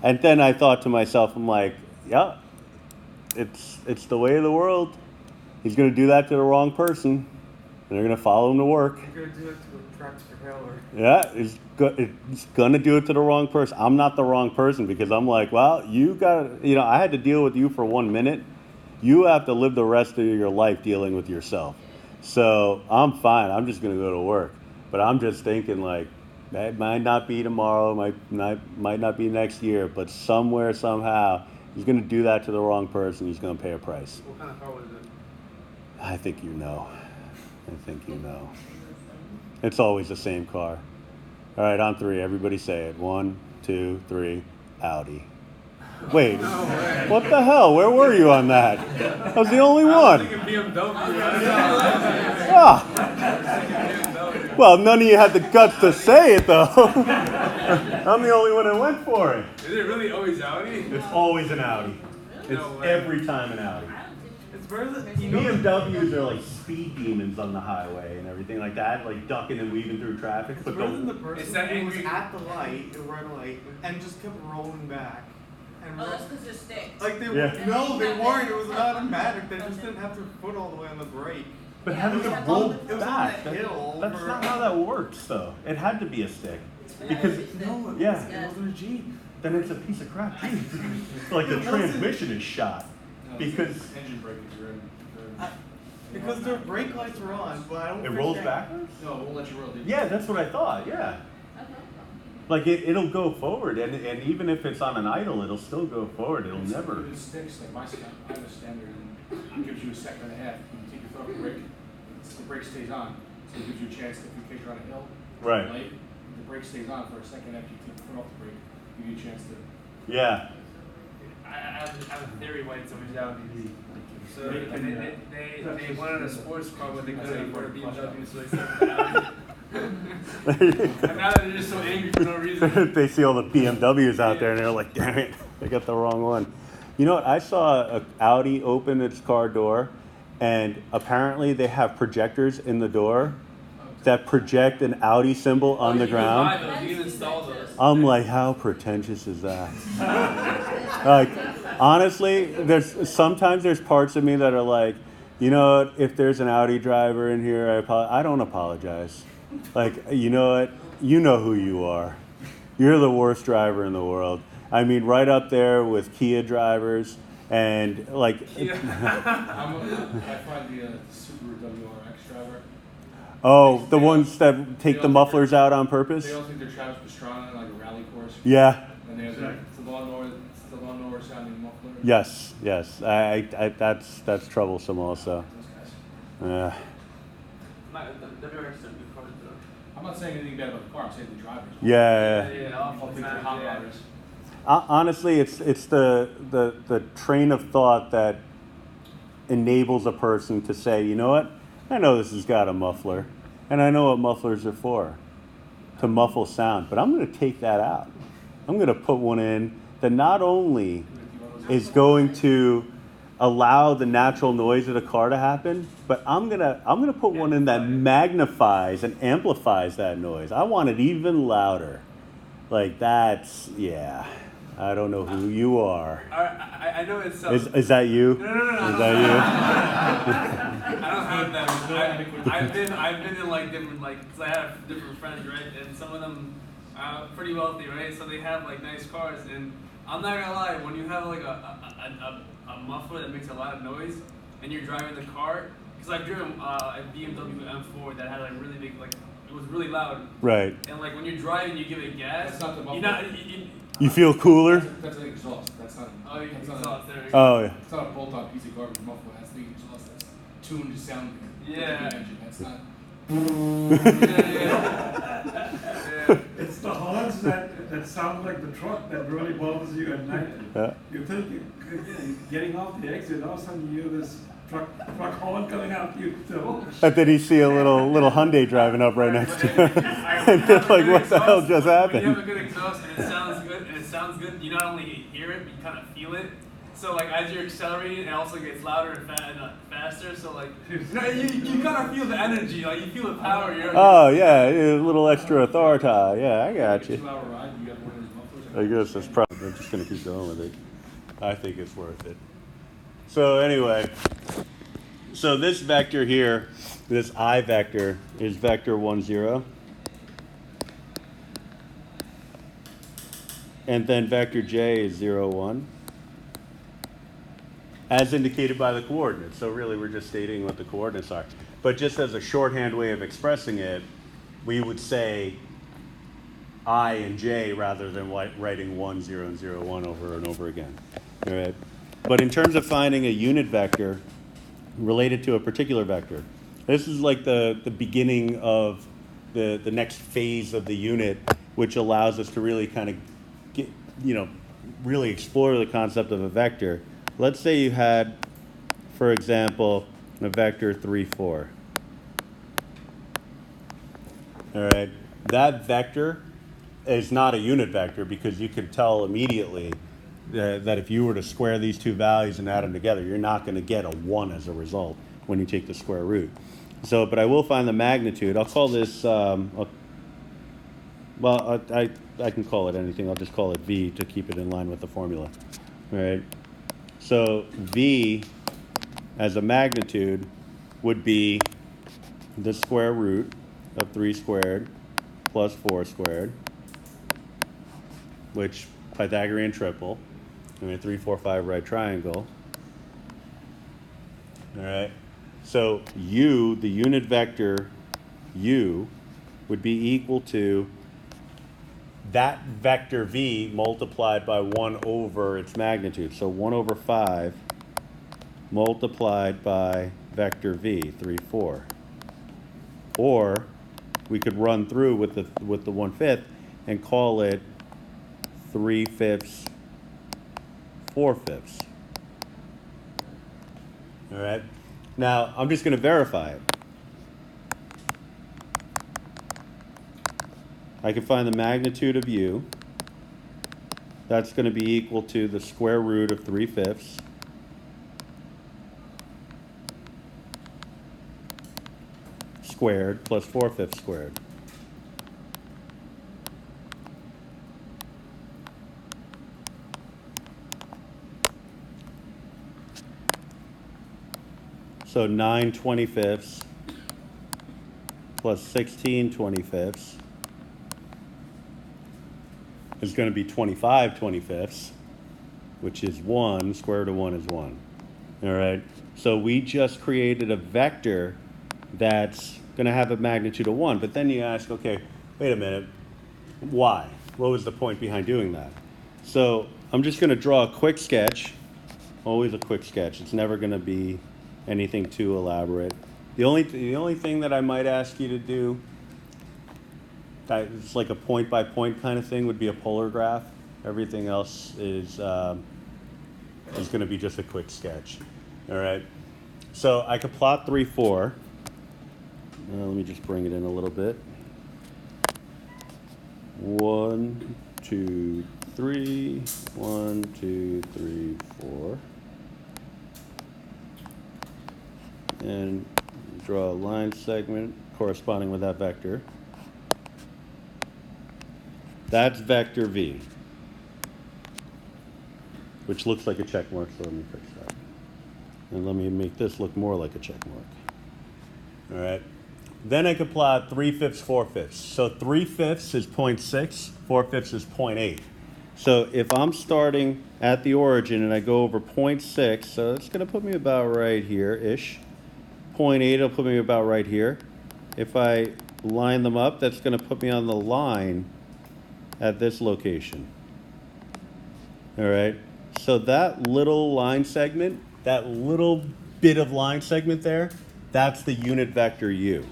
And then I thought to myself, I'm like, yeah, it's the way of the world. He's going to do that to the wrong person, and they're going to follow him to work. You're gonna do it to a tractor trailer. Yeah, it's going to do it to the wrong person. I'm not the wrong person because I'm like, well, I had to deal with you for 1 minute. You have to live the rest of your life dealing with yourself. So I'm fine. I'm just going to go to work. But I'm just thinking, like, that might not be tomorrow, might not be next year, but somewhere, somehow, he's going to do that to the wrong person. He's going to pay a price. What kind of car was it? I think you know. It's always the same car. All right, on three. Everybody say it. 1, 2, 3. Audi. Wait, what the hell? Where were you on that? I was the only one. Ah. Well, none of you had the guts to say it, though. I'm the only one that went for it. Is it really always Audi? It's always an Audi. It's No way. every time an Audi. It's better than, BMWs are like speed demons on the highway and everything like that, like ducking and weaving through traffic. it's But better than the It's person that who was angry- at the light, the red light, and just kept rolling back. And Oh, that's because you're sticks. like they Yeah. no, they weren't. It was an automatic. They just didn't have their foot all the way on the brake. But how does It it was roll on the back? hill That's for- not how that works, though. It had to be a stick. Because No, Yeah. it wasn't a Jeep. then it's a piece of crap. Like the transmission is shot. Because Engine braking, you're in. Because their brake lights were on, but I don't. it think rolls they- backwards? No, it won't let you roll. Yeah, that's what I thought, yeah. Okay. Like it'll go forward, and even if it's on an idle, it'll still go forward. It'll never. If it sticks, like I have a standard, and it gives you a second and a half. When you take your foot off the brake, the brake stays on. So it gives you a chance, if in case you're on a hill, Right. light, the brake stays on for a second after you take your foot off the brake. Give you a chance to. Yeah. I have a theory why it's always Audi. So they wanted a sports car, but they couldn't afford a BMW, so they started Audi. And now they're just so angry for no reason. They see all the BMWs out there and they're like, damn it, they got the wrong one. You know what? I saw an Audi open its car door, and apparently they have projectors in the door that project an Audi symbol on the You can buy ground. those, you can install those. I'm like, how pretentious is that? Like, honestly, sometimes there's parts of me that are like, you know what? If there's an Audi driver in here, I don't apologize. Like, you know what? You know who you are. You're the worst driver in the world. I mean, right up there with Kia drivers and like. Yeah. I find the Subaru WRX driver. Oh, the ones that take the mufflers out on purpose. They all think they're Travis Pastrana in like a rally course. Yeah. And there, it's the lawnmower sounding muffler. Yes, yes. That's troublesome also. Those guys. I'm not saying anything bad about the car, I'm saying the drivers. Yeah. Awful I think they're times, hot yeah. rodders. Honestly, it's the train of thought that enables a person to say, you know what? I know this has got a muffler, and I know what mufflers are for, to muffle sound. But I'm going to take that out. I'm going to put one in that not only is going to allow the natural noise of the car to happen, but I'm gonna put one in that magnifies and amplifies that noise. I want it even louder. Like that's, yeah. I don't know who you are. I know it's Is that you? No. Is that I don't have them. I've been in like different cause I have different friends, right? And some of them are pretty wealthy, right? So they have like nice cars, and I'm not gonna lie, when you have like a muffler that makes a lot of noise, and you're driving the car, because I've driven a BMW M4 that had like really big, like it was really loud. Right. And like when you're driving, you give it gas. That's not the muffler. You're not, You feel cooler? That's an exhaust. That's not. oh, you that's can not exhaust there. Oh yeah. It's not a bolt-on piece of garbage muffler. That's the exhaust that's tuned to sound. Yeah. The engine. That's not. Yeah. It's the horns that sound like the truck that really bothers you at night. Yeah. You think you're getting off the exit, all of a sudden you hear this truck horn coming out you. So. And then you see a little Hyundai driving up right next to him. And you're like, what the hell just When you happened? have a good exhaust and it sounds good, you not only hear it, but you kind of feel it. So like as you're accelerating, it also gets louder and faster. So like, you kind of feel the energy, like you feel the power. Oh yeah, a little extra authority. Yeah, I got you. 2-hour ride. You got one of those mufflers. I guess that's probably. I'm just gonna keep going with it. I think it's worth it. So anyway, so this vector here, this I vector is vector 1, 0. And then vector j is 0, 1. As indicated by the coordinates. So really we're just stating what the coordinates are. But just as a shorthand way of expressing it, we would say I and j rather than writing 1, 0, and 0, 1 over and over again. All right. But in terms of finding a unit vector related to a particular vector, this is like the beginning of the next phase of the unit, which allows us to really kind of get, really explore the concept of a vector. Let's say you had, for example, a vector 3, 4. All right. That vector is not a unit vector because you can tell immediately that if you were to square these two values and add them together, you're not going to get a 1 as a result when you take the square root. So, but I will find the magnitude. I'll call this, I can call it anything. I'll just call it V to keep it in line with the formula. All right. So V as a magnitude would be the square root of 3 squared plus 4 squared, which Pythagorean triple. 3, 4, 5 right triangle. All right. So U, the unit vector U, would be equal to that vector V multiplied by 1 over its magnitude. So 1 over 5 multiplied by vector V, 3, 4. Or we could run through with the 1/5 and call it 3/5, 4/5. All right. Now I'm just going to verify it. I can find the magnitude of U. That's going to be equal to the square root of 3/5 squared plus 4/5 squared. So 9/25 plus 16/25 is going to be 25/25, which is 1. Square root of 1 is 1. All right. So we just created a vector that's going to have a magnitude of 1. But then you ask, okay, wait a minute. Why? What was the point behind doing that? So I'm just gonna draw a quick sketch, always a quick sketch. It's never gonna be anything too elaborate. The only thing that I might ask you to do, that it's like a point by point kind of thing, would be a polar graph. Everything else is gonna be just a quick sketch. All right. So I could plot 3, 4. Let me just bring it in a little bit. 1, 2, 3, 1, 2, 3, 4. And draw a line segment corresponding with that vector. That's vector V, which looks like a check mark, so let me fix that. And let me make this look more like a check mark. All right. Then I could plot 3/5, 4/5. So 3/5 is 0.6, 4/5 is 0.8. So if I'm starting at the origin and I go over 0.6, so it's going to put me about right here-ish. 0.8 will put me about right here. If I line them up, that's going to put me on the line at this location. All right. So that little line segment, that little bit of line segment there, that's the unit vector U.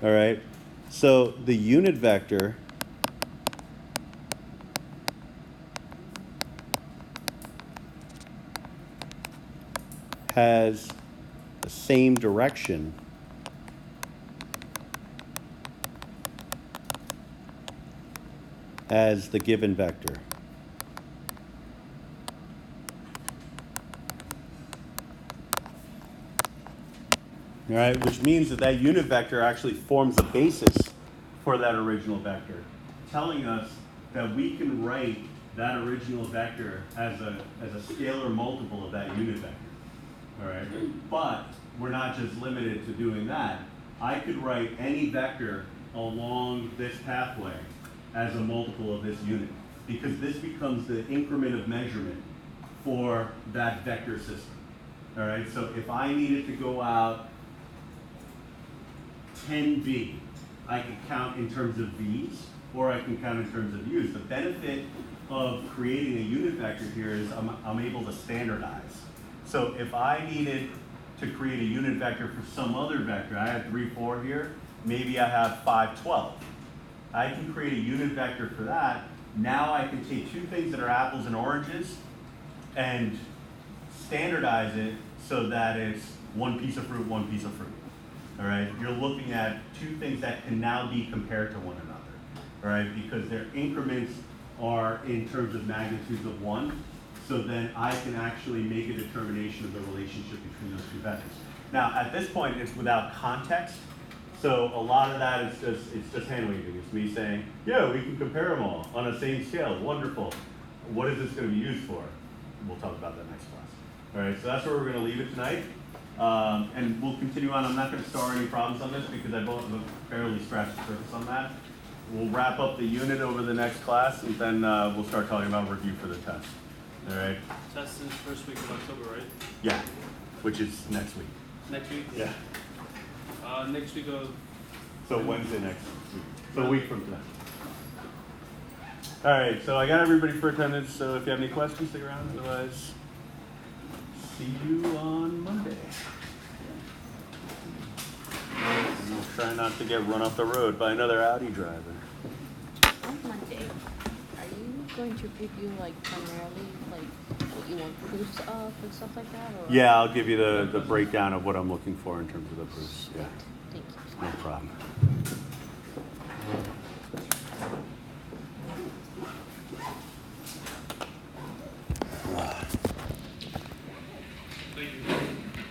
All right. So the unit vector has the same direction as the given vector. All right, which means that that unit vector actually forms the basis for that original vector, telling us that we can write that original vector as a scalar multiple of that unit vector. All right, but we're not just limited to doing that. I could write any vector along this pathway as a multiple of this unit, because this becomes the increment of measurement for that vector system. All right, so if I needed to go out 10b, I can count in terms of v's, or I can count in terms of u's. The benefit of creating a unit vector here is I'm able to standardize. So if I needed to create a unit vector for some other vector, I have 3, 4 here, maybe I have 5, 12. I can create a unit vector for that. Now I can take two things that are apples and oranges and standardize it so that it's one piece of fruit, one piece of fruit. All right, you're looking at two things that can now be compared to one another, all right, because their increments are in terms of magnitudes of 1. So then I can actually make a determination of the relationship between those two vectors. Now, at this point, it's without context. So a lot of that is just hand waving. It's me saying, yeah, we can compare them all on a same scale. Wonderful. What is this going to be used for? We'll talk about that next class. All right, so that's where we're going to leave it tonight. And we'll continue on. I'm not going to star any problems on this because I've barely scratched the surface on that. We'll wrap up the unit over the next class, and then we'll start talking about review for the test. All right? Test is first week of October, right? Yeah, which is next week. Next week? Yeah. Next week of... So Wednesday next week. So a week from today. All right, so I got everybody for attendance, so if you have any questions, stick around. Otherwise, see you on Monday. And we'll try not to get run off the road by another Audi driver. On Monday, are you going to review like primarily like what you want proofs of and stuff like that? Or? Yeah, I'll give you the breakdown of what I'm looking for in terms of the proofs. Yeah, Thank you. no problem.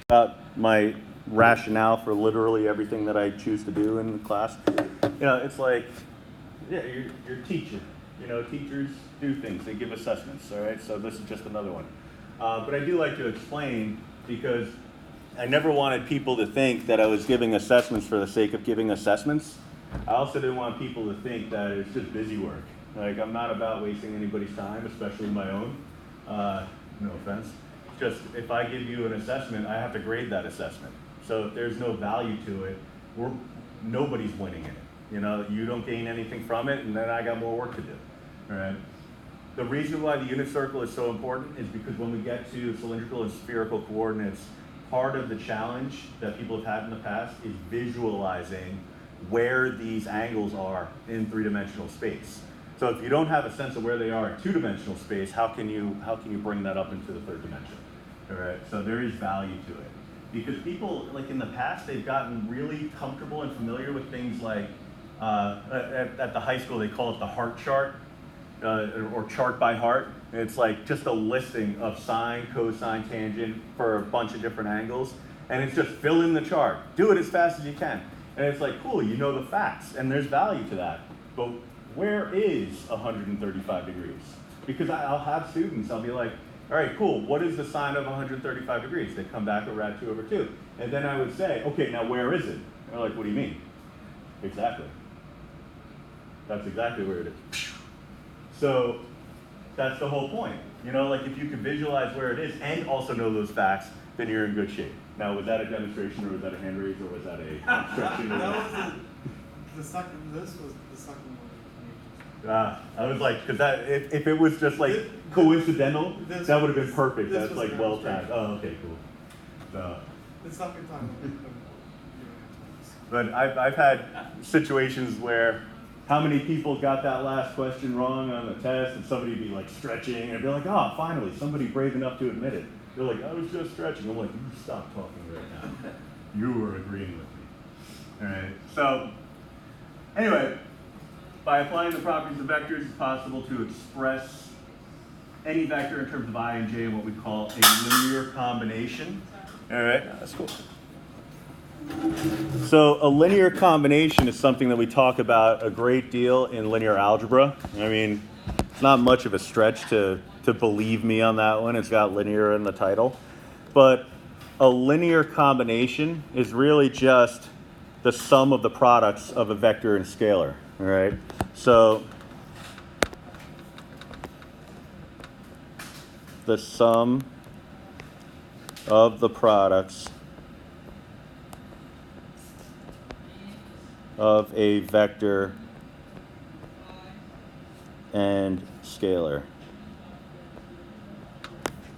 About my rationale for literally everything that I choose to do in the class. You know, it's like, yeah, you're a teacher. You know, teachers do things. They give assessments, all right? So this is just another one. But I do like to explain because I never wanted people to think that I was giving assessments for the sake of giving assessments. I also didn't want people to think that it's just busy work. Like, I'm not about wasting anybody's time, especially my own. No offense. Just if I give you an assessment, I have to grade that assessment. So if there's no value to it, nobody's winning in it. You know, you don't gain anything from it, and then I got more work to do. All right. The reason why the unit circle is so important is because when we get to cylindrical and spherical coordinates, part of the challenge that people have had in the past is visualizing where these angles are in three-dimensional space. So if you don't have a sense of where they are in two-dimensional space, how can you bring that up into the third dimension? All right, so there is value to it. Because people, like in the past, they've gotten really comfortable and familiar with things like, at the high school, they call it the heart chart, or chart by heart. It's like just a listing of sine, cosine, tangent for a bunch of different angles. And it's just fill in the chart. Do it as fast as you can. And it's like, cool, you know the facts, and there's value to that. But where is 135 degrees? Because I'll have students, I'll be like, all right, cool, what is the sine of 135 degrees? They come back with rad 2/2. And then I would say, okay, now where is it? And they're like, what do you mean? Exactly. That's exactly where it is. So that's the whole point. You know, like if you can visualize where it is and also know those facts, then you're in good shape. Now, was that a demonstration, or was that a hand raise, or was that a stretching? That was the second, this was the second one. I was like, because that if it was just like coincidental, that would have been perfect. this That's was like the well demonstration. timed. Oh, okay, cool. So, The second time. but I've had situations where how many people got that last question wrong on the test, and somebody would be like stretching, and I'd be like, oh, finally, somebody brave enough to admit it. They're like, I was just stretching. I'm like, you stop talking right now. You were agreeing with me. All right. So, anyway, by applying the properties of vectors, it's possible to express any vector in terms of I and j in what we call a linear combination. All right. That's cool. So a linear combination is something that we talk about a great deal in linear algebra. I mean, it's not much of a stretch to believe me on that one. It's got linear in the title. But a linear combination is really just the sum of the products of a vector and scalar. All right? So the sum of the products of a vector and scalar.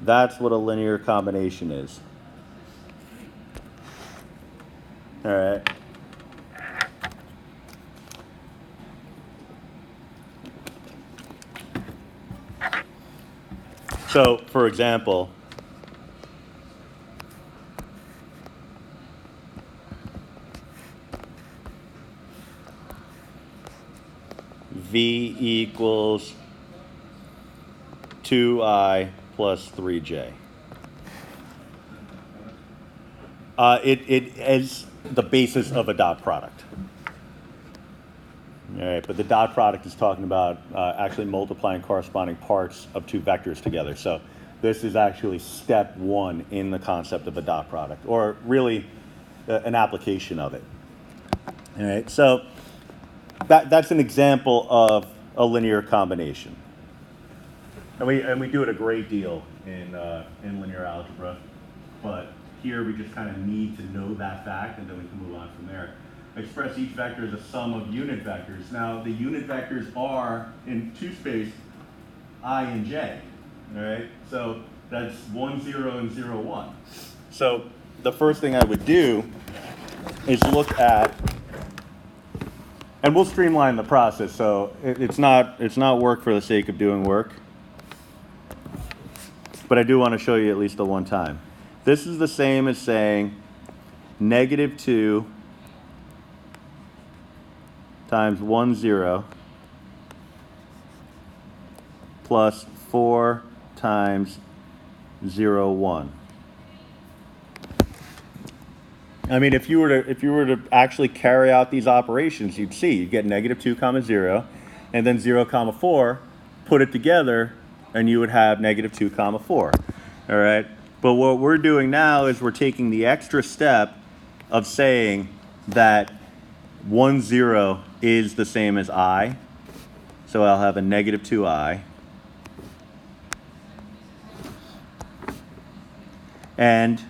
That's what a linear combination is. All right. So, for example, V equals 2i plus 3j. It is the basis of a dot product. All right, but the dot product is talking about actually multiplying corresponding parts of two vectors together. So this is actually step one in the concept of a dot product, or really an application of it. All right, so that's an example of a linear combination. And we do it a great deal in linear algebra, but here we just kind of need to know that fact, and then we can move on from there. Express each vector as a sum of unit vectors. Now, the unit vectors are, in two space, I and j, all right? So that's 1, 0, and 0, 1. So the first thing I would do is look at, and we'll streamline the process, so it's not work for the sake of doing work, but I do want to show you at least the one time. This is the same as saying -2 times 1, 0 plus 4 times 0, 1. I mean, if you were to actually carry out these operations, you'd see you'd get -2, 0, and then 0, 4, put it together, and you would have -2, 4. All right. But what we're doing now is we're taking the extra step of saying that 1, 0 is the same as I. So I'll have a -2i. And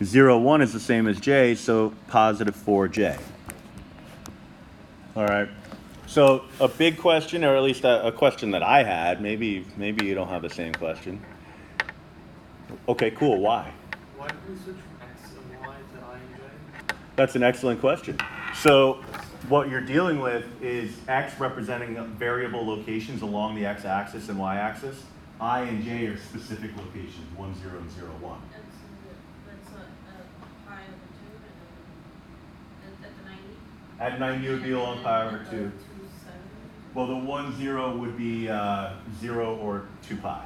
0, 1 is the same as j, so positive 4j. All right. So a big question, or at least a question that I had, maybe you don't have the same question. Okay, cool, why? Why did we switch from X and Y to I and J? That's an excellent question. So what you're dealing with is X representing variable locations along the X-axis and Y-axis. I and J are specific locations, 1, 0, and 0, 1. That's pi over 2 and at the 90? At 90 it would be along pi over 2. 2, 7. Well, the 1, 0 would be 0 or 2 pi,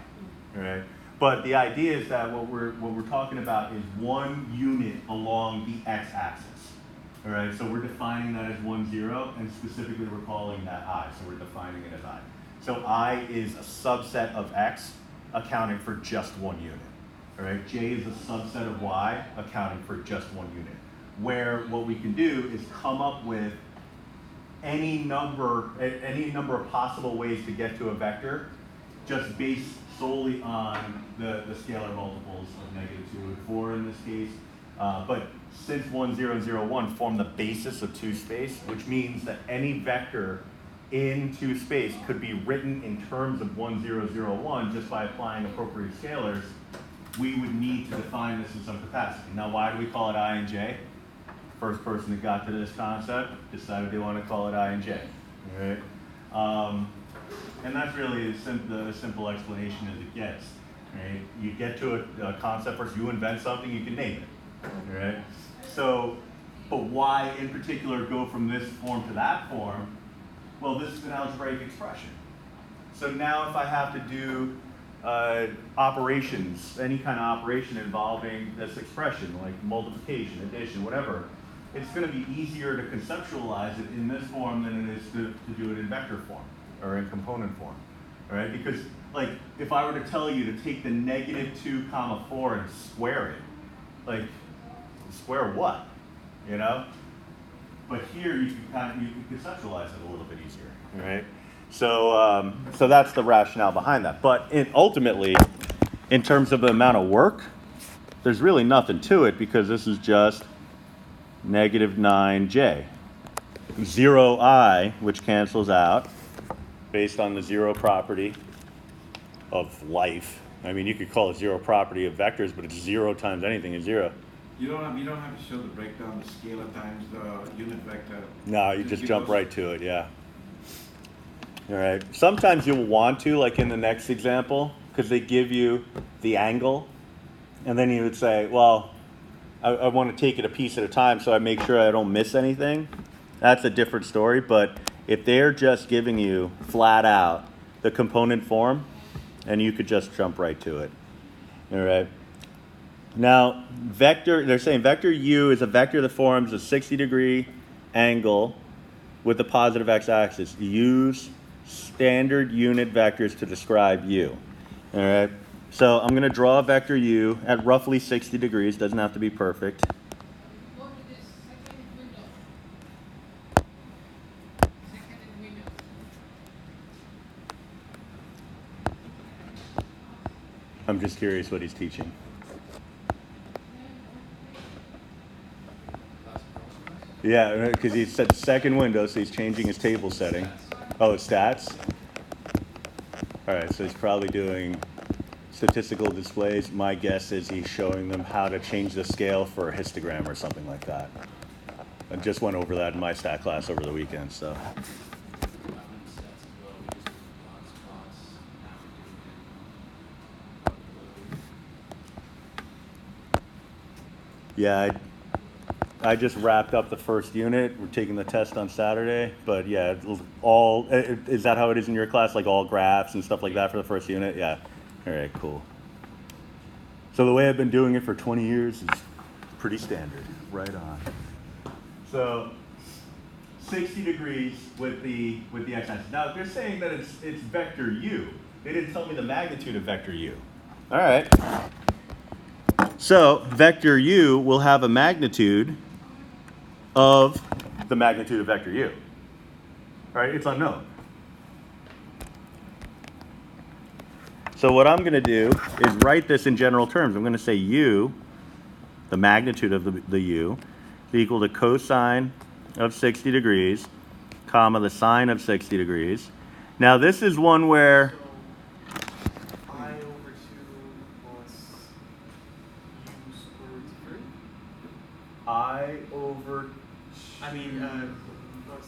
right? But the idea is that what we're talking about is 1 unit along the x-axis, all right? So we're defining that as 1, 0, and specifically we're calling that I, so we're defining it as I. So I is a subset of x, accounting for just 1 unit, all right? J is a subset of y, accounting for just 1 unit. Where what we can do is come up with any number of possible ways to get to a vector, just based solely on the scalar multiples of -2 and 4 in this case. But since 1, 0, and 0, 1 form the basis of 2 space, which means that any vector in 2 space could be written in terms of 1, 0, 0, 1 just by applying appropriate scalars, we would need to define this in some capacity. Now, why do we call it I and J? First person that got to this concept decided they want to call it I and J, right? And that's really as simple explanation as it gets, right? You get to a concept first, you invent something, you can name it, right? So, but why in particular go from this form to that form? Well, this is an algebraic expression. So now if I have to do operations, any kind of operation involving this expression, like multiplication, addition, whatever, it's going to be easier to conceptualize it in this form than it is to do it in vector form or in component form, all right? Because like if I were to tell you to take the -2, 4 and square it, like square what, you know? But here you can conceptualize it a little bit easier, all right? So so that's the rationale behind that. But ultimately, in terms of the amount of work, there's really nothing to it because this is just -9j. 0i, which cancels out based on the zero property of life. I mean, you could call it zero property of vectors, but it's 0 times anything is 0. You don't have to show the breakdown, the scalar times the unit vector. No, you just jump right to it, yeah. All right. Sometimes you'll want to, like in the next example, because they give you the angle, and then you would say, well, I want to take it a piece at a time so I make sure I don't miss anything. That's a different story, but if they're just giving you flat out the component form, and you could just jump right to it. All right. Now, they're saying vector u is a vector that forms a 60-degree angle with the positive x-axis. Use standard unit vectors to describe u. All right. So I'm going to draw a vector u at roughly 60 degrees. Doesn't have to be perfect. Go to this second window. Second window. I'm just curious what he's teaching. Yeah, because he said second window, so he's changing his table setting. Oh, stats? All right, so he's probably doing statistical displays. My guess is he's showing them how to change the scale for a histogram or something like that. I just went over that in my stat class over the weekend, so. Yeah, I just wrapped up the first unit. We're taking the test on Saturday, but yeah, is that how it is in your class? Like all graphs and stuff like that for the first unit? Yeah. All right, cool. So the way I've been doing it for 20 years is pretty standard. Right on. So 60 degrees with the x-axis. Now they're saying that it's vector u. They didn't tell me the magnitude of vector u. All right. So vector u will have a magnitude of the magnitude of vector u. Right? It's unknown. So what I'm going to do is write this in general terms. I'm going to say u, the magnitude of the u, is equal to cosine of 60 degrees, comma, the sine of 60 degrees. Now this is one where, I over 2 plus u square root of 3. I over I mean, plus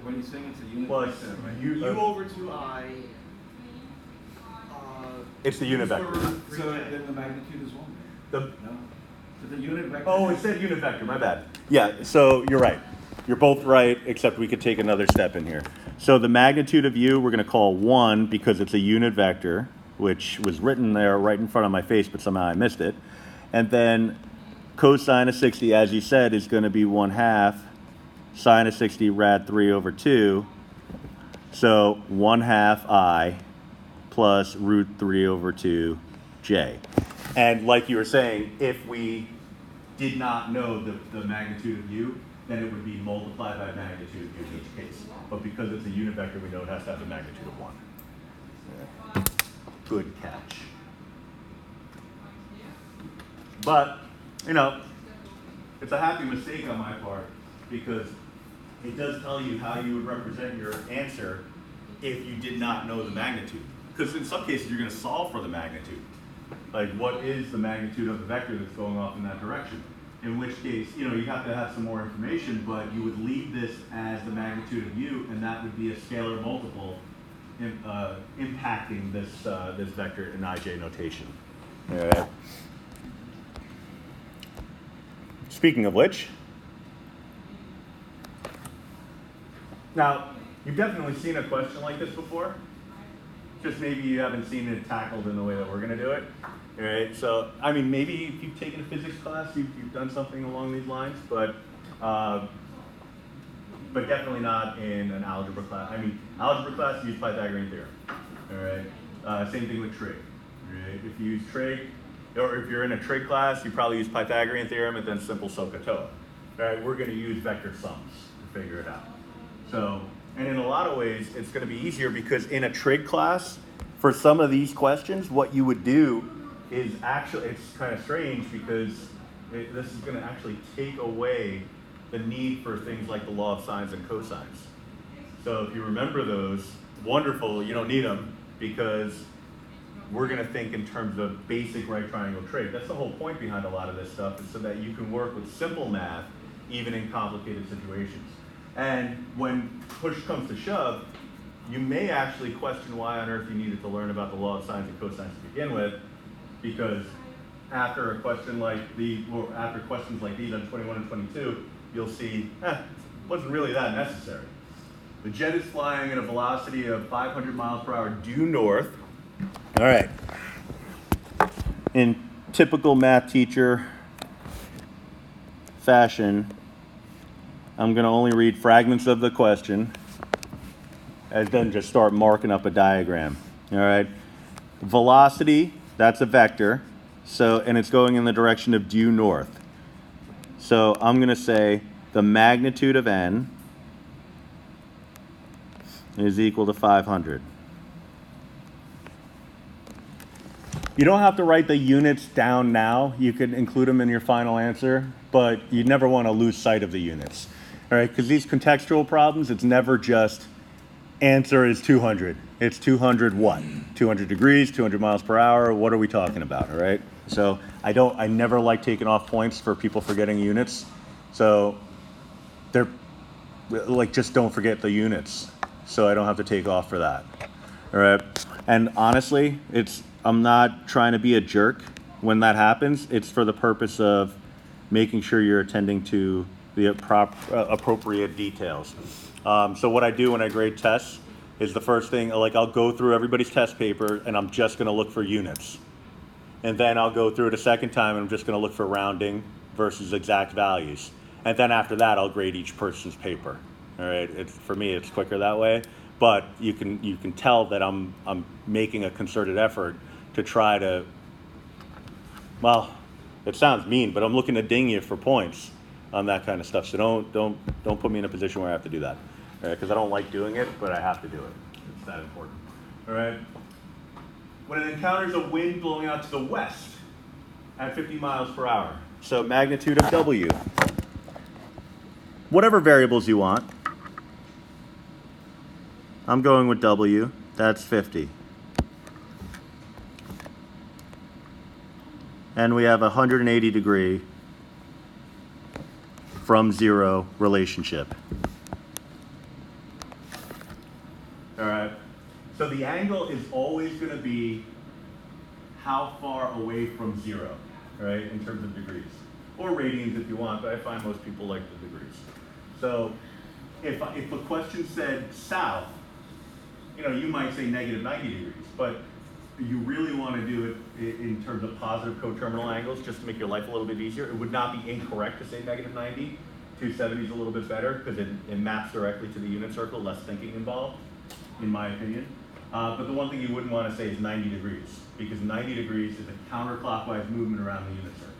What are you saying? It's a unit plus vector, right? u, over 2i. it's the unit square vector. root of So 3j. then the magnitude is 1. The, No. So the unit vector. oh, it said unit vector, my bad. Yeah, so you're right. You're both right, except we could take another step in here. So the magnitude of u, we're going to call 1 because it's a unit vector, which was written there right in front of my face, but somehow I missed it. And then cosine of 60, as you said, is going to be 1/2 sine of 60 rad 3 over 2. So 1/2 I plus root 3 over 2 j. And like you were saying, if we did not know the magnitude of u, then it would be multiplied by magnitude of u in each case. But because it's a unit vector, we know it has to have the magnitude of 1. Good catch. But, you know, it's a happy mistake on my part because it does tell you how you would represent your answer if you did not know the magnitude. Because in some cases, you're going to solve for the magnitude. Like, what is the magnitude of the vector that's going off in that direction? In which case, you know, you have to have some more information, but you would leave this as the magnitude of u, and that would be a scalar multiple impacting this, this vector in IJ notation. All right. Speaking of which, now, you've definitely seen a question like this before. Just maybe you haven't seen it tackled in the way that we're going to do it. All right, so, I mean, maybe if you've taken a physics class, you've done something along these lines, but definitely not in an algebra class. I mean, algebra class, you use Pythagorean theorem. All right, same thing with trig. Right? If you use trig, or if you're in a trig class, you probably use Pythagorean theorem and then simple SOHCAHTOA. All right, we're going to use vector sums to figure it out. So, and in a lot of ways, it's going to be easier because in a trig class, for some of these questions, what you would do is actually, it's kind of strange because this is going to actually take away the need for things like the law of sines and cosines. So if you remember those, wonderful, you don't need them because we're going to think in terms of basic right triangle trig. That's the whole point behind a lot of this stuff, is so that you can work with simple math even in complicated situations. And when push comes to shove, you may actually question why on earth you needed to learn about the law of sines and cosines to begin with, because after a question like the, or after questions like these on 21 and 22, you'll see, it wasn't really that necessary. The jet is flying at a velocity of 500 miles per hour due north. All right. In typical math teacher fashion, I'm going to only read fragments of the question and then just start marking up a diagram. All right. Velocity, that's a vector. So, and it's going in the direction of due north. So I'm going to say the magnitude of n is equal to 500. You don't have to write the units down now. You can include them in your final answer, but you never want to lose sight of the units. All right, because these contextual problems, it's never just answer is 200. It's 200 what? 200 degrees, 200 miles per hour. What are we talking about, all right? So I never like taking off points for people forgetting units. So they're like, just don't forget the units. So I don't have to take off for that, all right? And honestly, I'm not trying to be a jerk when that happens. It's for the purpose of making sure you're attending to the appropriate details. So what I do when I grade tests is the first thing, like I'll go through everybody's test paper and I'm just gonna look for units. And then I'll go through it a second time and I'm just gonna look for rounding versus exact values. And then after that, I'll grade each person's paper. All right, for me, it's quicker that way. But you can tell that I'm making a concerted effort to try to, well, it sounds mean, but I'm looking to ding you for points on that kind of stuff. So don't put me in a position where I have to do that, all right? Because I don't like doing it, but I have to do it. It's that important. All right. When it encounters a wind blowing out to the west at 50 miles per hour, so magnitude of W, whatever variables you want, I'm going with W. That's 50. And we have a 180 degree from 0 relationship. All right. So the angle is always going to be how far away from 0, right, in terms of degrees. Or radians if you want, but I find most people like the degrees. So if a question said south, you know, you might say negative 90 degrees, but you really want to do it in terms of positive coterminal angles just to make your life a little bit easier. It would not be incorrect to say negative 90. 270 is a little bit better because it maps directly to the unit circle, less thinking involved, in my opinion. But the one thing you wouldn't want to say is 90 degrees, because 90 degrees is a counterclockwise movement around the unit circle.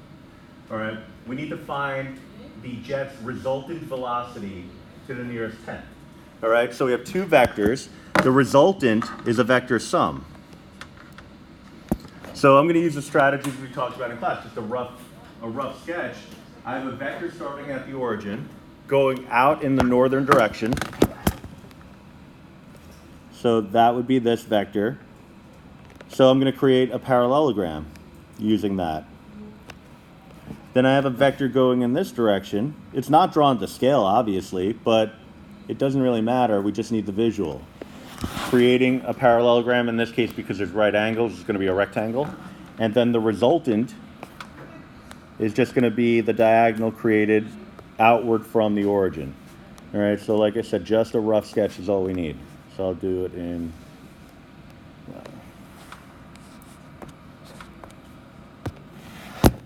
All right, we need to find the jet's resultant velocity to the nearest 10. All right, so we have two vectors. The resultant is a vector sum. So I'm going to use the strategies we talked about in class, just a rough sketch. I have a vector starting at the origin, going out in the northern direction. So that would be this vector. So I'm going to create a parallelogram using that. Then I have a vector going in this direction. It's not drawn to scale, obviously, but it doesn't really matter. We just need the visual. Creating a parallelogram, in this case, because there's right angles, it's going to be a rectangle. And then the resultant is just going to be the diagonal created outward from the origin. All right, so like I said, just a rough sketch is all we need. So I'll do it in...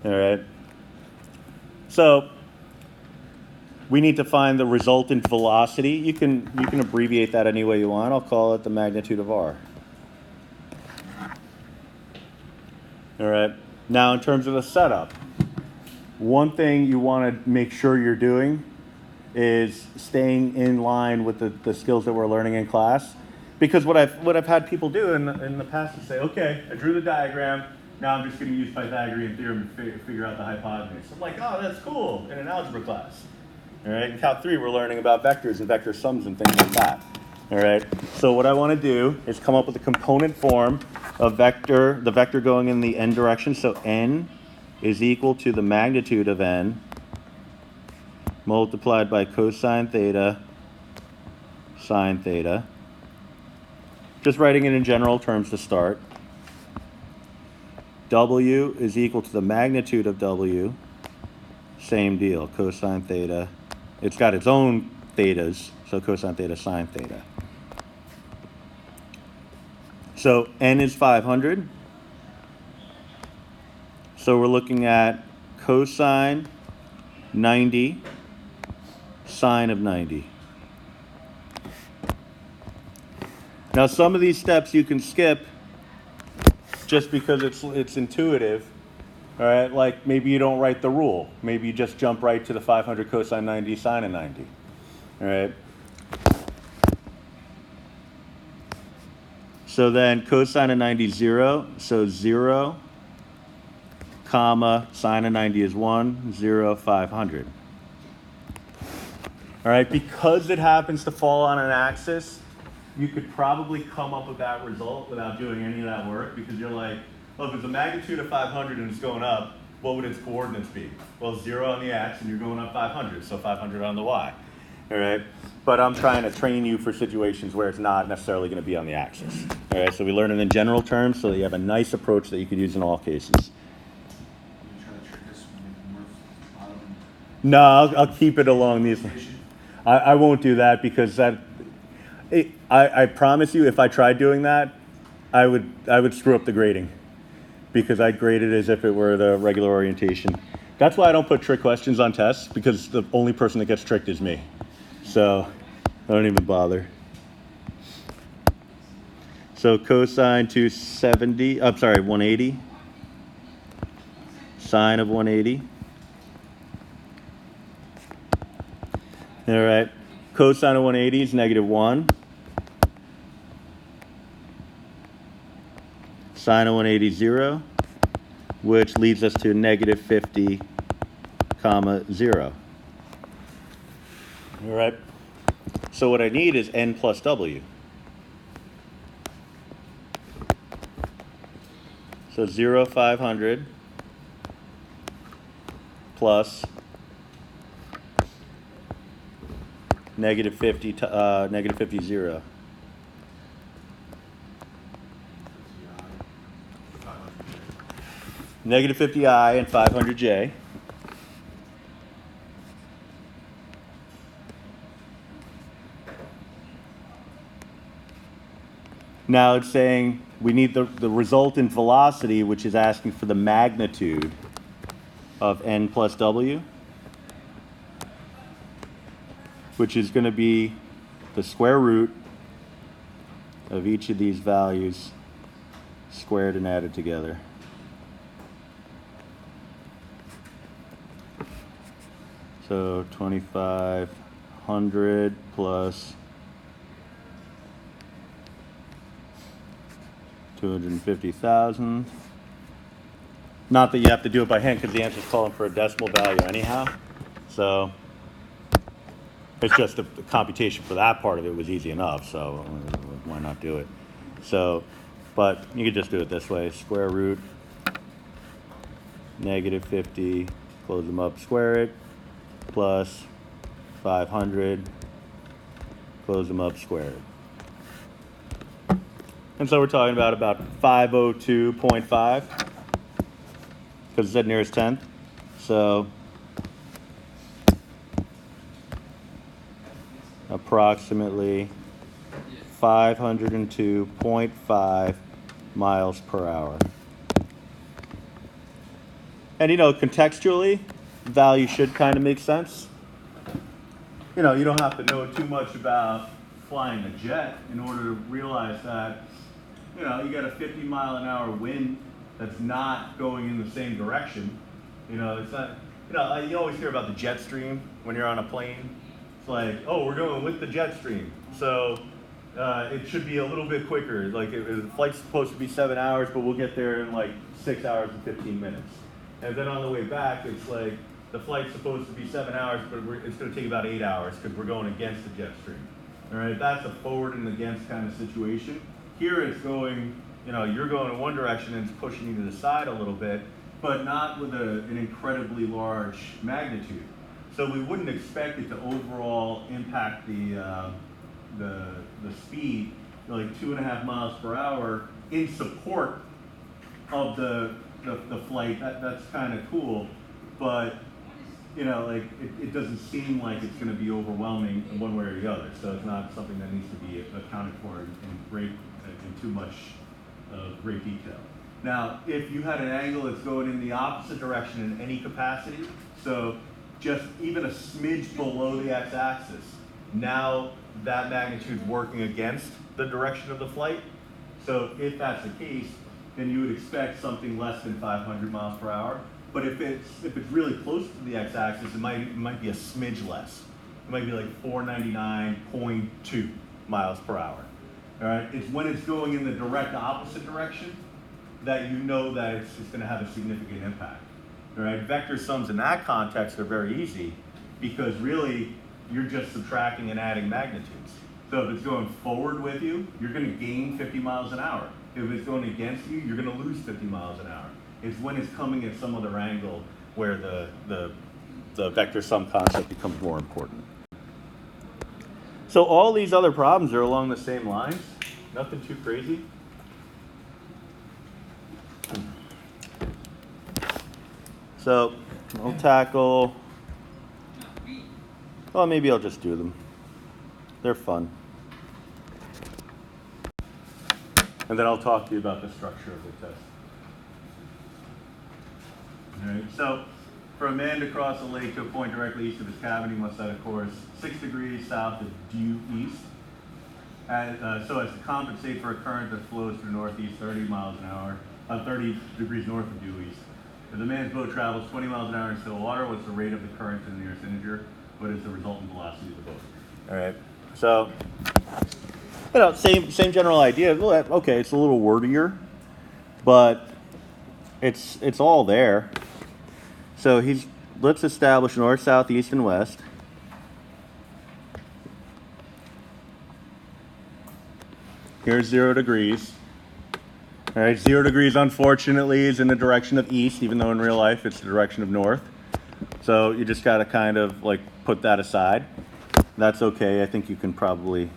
All right. So we need to find the resultant velocity. You can abbreviate that any way you want. I'll call it the magnitude of r. All right. Now in terms of the setup, one thing you want to make sure you're doing is staying in line with the skills that we're learning in class. Because what I've had people do in the past is say, okay, I drew the diagram. Now I'm just going to use Pythagorean theorem to figure out the hypotenuse. I'm like, oh, that's cool, in an algebra class. All right, in Calc 3, we're learning about vectors and vector sums and things like that. All right, so what I want to do is come up with a component form of vector, the vector going in the n direction. So n is equal to the magnitude of n multiplied by cosine theta sine theta. Just writing it in general terms to start. W is equal to the magnitude of W. Same deal, cosine theta. It's got its own thetas, so cosine theta sine theta. So n is 500. So we're looking at cosine 90, sine of 90. Now some of these steps you can skip just because it's intuitive. All right, like maybe you don't write the rule. Maybe you just jump right to the 500 cosine 90 sine of 90. All right. So then cosine of 90 is 0. So 0, comma, sine of 90 is 1, 0, 500. All right, because it happens to fall on an axis, you could probably come up with that result without doing any of that work, because you're like, well, if it's a magnitude of 500 and it's going up, what would its coordinates be? Well, 0 on the x and you're going up 500, so 500 on the y. All right, but I'm trying to train you for situations where it's not necessarily going to be on the axis. All right, so we learn it in general terms so that you have a nice approach that you could use in all cases. No, I'll keep it along these lines. I won't do that because I promise you, if I tried doing that, I would screw up the grading, because I grade it as if it were the regular orientation. That's why I don't put trick questions on tests, because the only person that gets tricked is me. So I don't even bother. So cosine 270, I'm sorry, 180. Sine of 180. All right, cosine of 180 is -1. Sine of 180 is 0, which leads us to -50, comma 0. All right, so what I need is n plus w. So 0, 500 plus negative 50, negative 50, 0. Negative 50i and 500j. Now it's saying we need the resultant velocity, which is asking for the magnitude of n plus w, which is going to be the square root of each of these values squared and added together. So 2500 plus 250,000. Not that you have to do it by hand because the answer is calling for a decimal value anyhow. So it's just the computation for that part of it was easy enough. So why not do it? So, but you could just do it this way: square root negative 50, close them up, square it, plus 500, close them up, square it. And so we're talking about 502.5 because it said nearest tenth. So approximately 502.5 miles per hour. And you know, contextually, value should kind of make sense. You know, you don't have to know too much about flying a jet in order to realize that, you know, you got a 50-mile-an-hour wind that's not going in the same direction. You know, it's not, you know, you always hear about the jet stream when you're on a plane. It's like, oh, we're going with the jet stream. So it should be a little bit quicker. Like, the flight's supposed to be 7 hours, but we'll get there in like 6 hours and 15 minutes. And then on the way back, it's like, the flight's supposed to be 7 hours, but it's going to take about 8 hours because we're going against the jet stream. All right, that's a forward and against kind of situation. Here it's going, you know, you're going in one direction and it's pushing you to the side a little bit, but not with an incredibly large magnitude. So we wouldn't expect it to overall impact the speed, like 2.5 miles per hour in support of the flight. That's kind of cool, but you know, like it doesn't seem like it's going to be overwhelming one way or the other. So it's not something that needs to be accounted for in too much great detail. Now, if you had an angle that's going in the opposite direction in any capacity, so just even a smidge below the x-axis, now that magnitude's working against the direction of the flight. So if that's the case, then you would expect something less than 500 miles per hour. But if it's really close to the x-axis, it might be a smidge less. It might be like 499.2 miles per hour. All right, it's when it's going in the direct opposite direction that you know that it's going to have a significant impact. All right, vector sums in that context are very easy because really you're just subtracting and adding magnitudes. So if it's going forward with you, you're going to gain 50 miles an hour. If it's going against you, you're going to lose 50 miles an hour. It's when it's coming at some other angle where the vector sum concept becomes more important. So all these other problems are along the same lines, nothing too crazy. So I'll tackle, well, maybe I'll just do them. They're fun. And then I'll talk to you about the structure of the test. All right, so for a man to cross a lake to a point directly east of his cabin, he must set a course 6 degrees south of due east, so as to compensate for a current that flows through northeast 30 miles an hour, 30 degrees north of due east. If the man's boat travels 20 miles an hour in still water, what's the rate of the current to the nearest integer? What is the resultant velocity of the boat? All right, so you know, same general idea. Okay, it's a little wordier, but it's all there. So let's establish north, south, east, and west. Here's 0 degrees. All right, 0 degrees, unfortunately, is in the direction of east, even though in real life it's the direction of north. So you just got to kind of like put that aside. That's okay. I think you can probably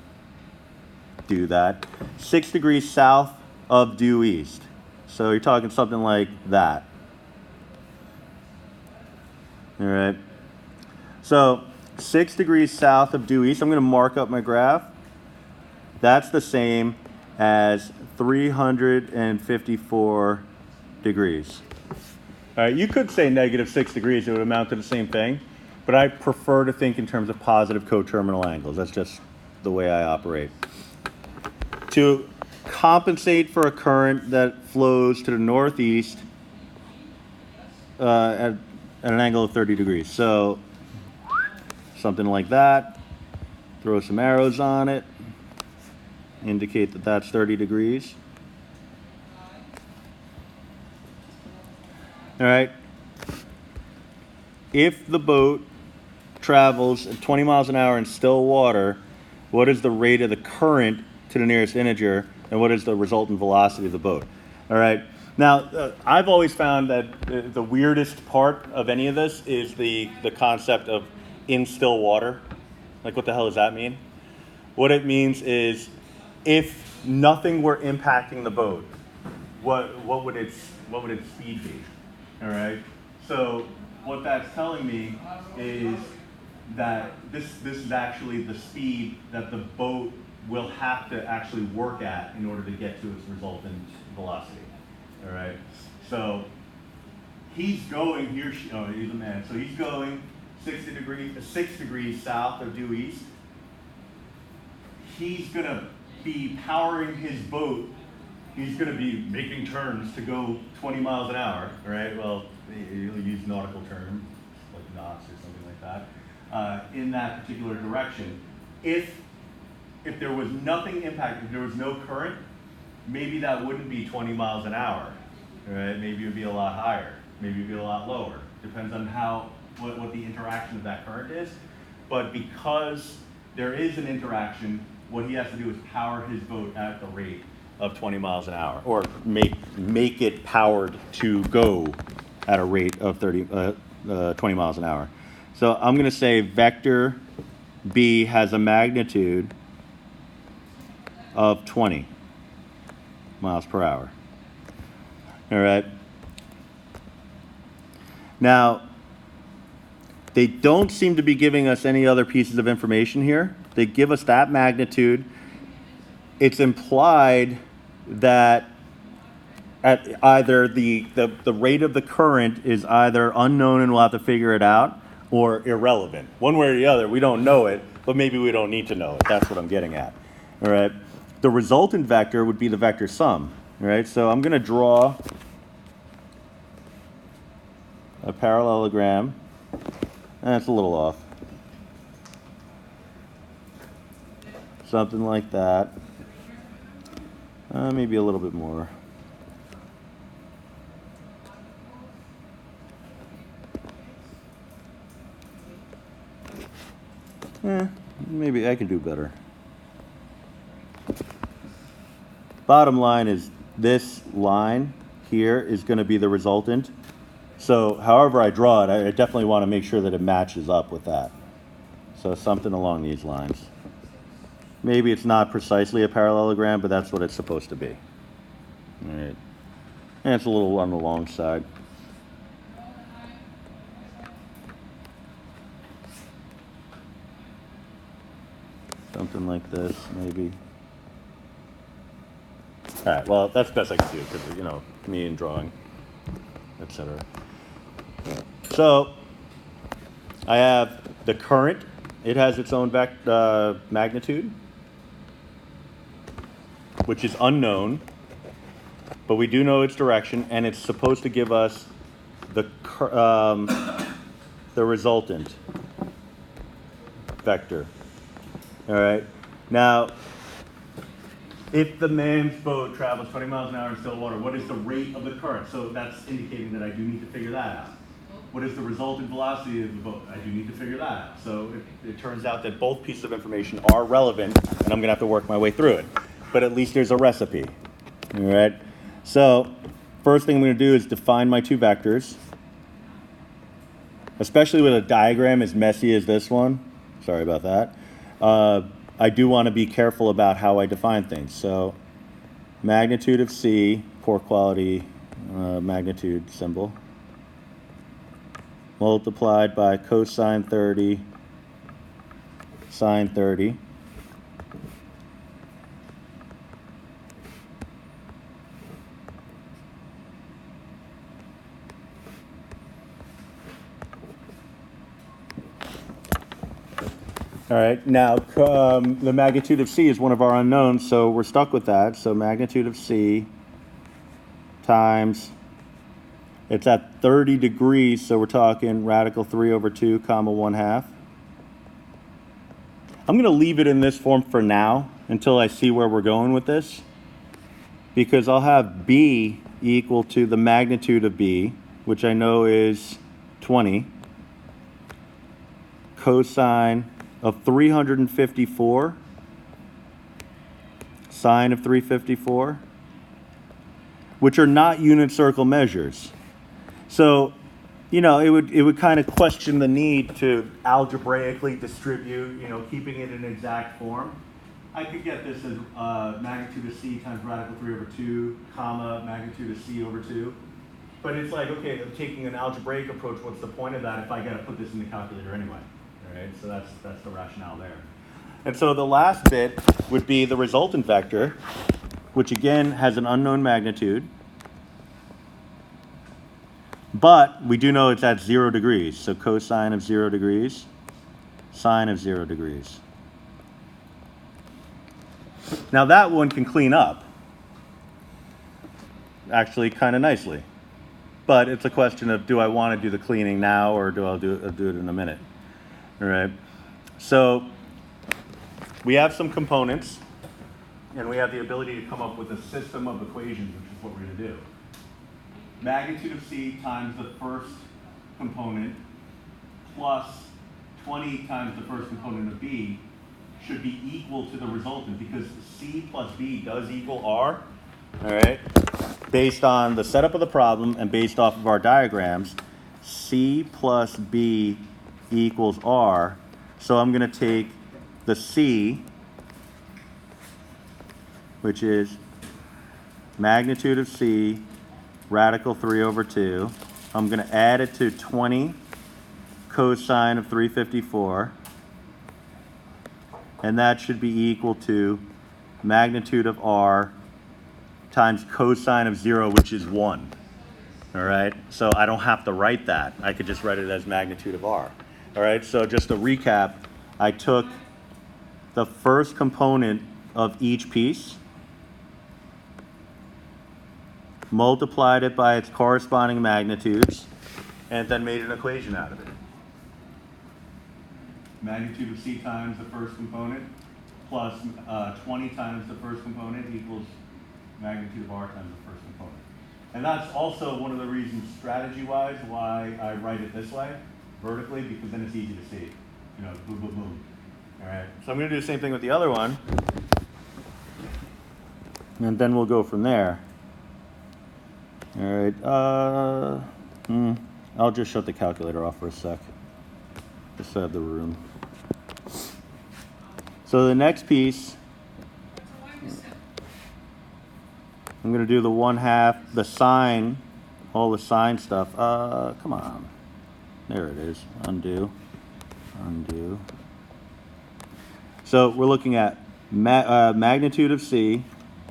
do that. 6 degrees south of due east. So you're talking something like that. All right. So 6 degrees south of due east, I'm going to mark up my graph. That's the same as 354 degrees. All right, you could say -6 degrees, it would amount to the same thing, but I prefer to think in terms of positive coterminal angles. That's just the way I operate. To compensate for a current that flows to the northeast at an angle of 30 degrees. So something like that. Throw some arrows on it. Indicate that that's 30 degrees. All right. If the boat travels at 20 miles an hour in still water, what is the rate of the current to the nearest integer, and what is the resultant velocity of the boat? All right. Now, I've always found that the weirdest part of any of this is the concept of in still water. Like, what the hell does that mean? What it means is, if nothing were impacting the boat, what would its speed be? All right. So what that's telling me is that this is actually the speed that the boat will have to actually work at in order to get to its resultant velocity. All right. So he's going here. Oh, he's a man. So he's going 6 degrees south of due east. He's gonna be powering his boat. He's going to be making turns to go 20 miles an hour, right? Well, you'll use nautical terms, like knots or something like that, in that particular direction. If there was nothing impacting, if there was no current, maybe that wouldn't be 20 miles an hour, right? Maybe it would be a lot higher. Maybe it would be a lot lower. Depends on what the interaction of that current is. But because there is an interaction, what he has to do is power his boat at the rate of 20 miles an hour, or make it powered to go at a rate of 20 miles an hour. So I'm going to say vector B has a magnitude of 20 miles per hour. All right. Now, they don't seem to be giving us any other pieces of information here. They give us that magnitude. It's implied that at either the rate of the current is either unknown and we'll have to figure it out, or irrelevant. One way or the other, we don't know it, but maybe we don't need to know it. That's what I'm getting at. All right. The resultant vector would be the vector sum. All right. So I'm going to draw a parallelogram. That's a little off. Something like that. Maybe a little bit more. Maybe I can do better. Bottom line is this line here is going to be the resultant. So however I draw it, I definitely want to make sure that it matches up with that. So something along these lines. Maybe it's not precisely a parallelogram, but that's what it's supposed to be. All right. And it's a little on the long side. Something like this, maybe. All right, well, that's best I can do because, you know, me and drawing, etc. So I have the current. It has its own magnitude, which is unknown, but we do know its direction, and it's supposed to give us the resultant vector. All right. Now, if the man's boat travels 20 miles an hour in still water, what is the rate of the current? So that's indicating that I do need to figure that out. What is the resultant velocity of the boat? I do need to figure that out. So it turns out that both pieces of information are relevant, and I'm going to have to work my way through it. But at least there's a recipe. All right. So first thing I'm going to do is define my two vectors. Especially with a diagram as messy as this one. Sorry about that. I do want to be careful about how I define things. So magnitude of C, poor quality magnitude symbol, multiplied by cosine 30, sine 30. All right, now the magnitude of C is one of our unknowns, so we're stuck with that. So magnitude of C times, it's at 30 degrees, so we're talking radical 3 over 2, comma 1/2. I'm going to leave it in this form for now until I see where we're going with this, because I'll have B equal to the magnitude of B, which I know is 20, cosine of 354, sine of 354, which are not unit circle measures. So, you know, it would kind of question the need to algebraically distribute, you know, keeping it in exact form. I could get this as magnitude of C times radical 3 over 2, comma, magnitude of C over 2. But it's like, okay, I'm taking an algebraic approach. What's the point of that if I got to put this in the calculator anyway? All right, so that's the rationale there. And so the last bit would be the resultant vector, which again has an unknown magnitude. But we do know it's at 0 degrees. So cosine of 0 degrees, sine of 0 degrees. Now that one can clean up, actually kind of nicely. But it's a question of, do I want to do the cleaning now or do I do it in a minute? All right. So we have some components, and we have the ability to come up with a system of equations, which is what we're going to do. Magnitude of C times the first component plus 20 times the first component of B should be equal to the resultant, because C plus B does equal R, all right? Based on the setup of the problem and based off of our diagrams, C plus B equals R. So I'm going to take the C, which is magnitude of C, radical 3 over 2. I'm going to add it to 20 cosine of 354. And that should be equal to magnitude of R times cosine of 0, which is 1. All right, so I don't have to write that. I could just write it as magnitude of R. All right, so just to recap, I took the first component of each piece, multiplied it by its corresponding magnitudes, and then made an equation out of it. Magnitude of C times the first component plus 20 times the first component equals magnitude of R times the first component. And that's also one of the reasons strategy-wise why I write it this way, vertically, because then it's easy to see. You know, boom, boom, boom. All right, so I'm going to do the same thing with the other one. And then we'll go from there. All right, I'll just shut the calculator off for a sec. Just so I have the room. So the next piece, I'm going to do the 1/2, the sine, all the sine stuff. Come on. There it is. Undo. Undo. So we're looking at magnitude of C,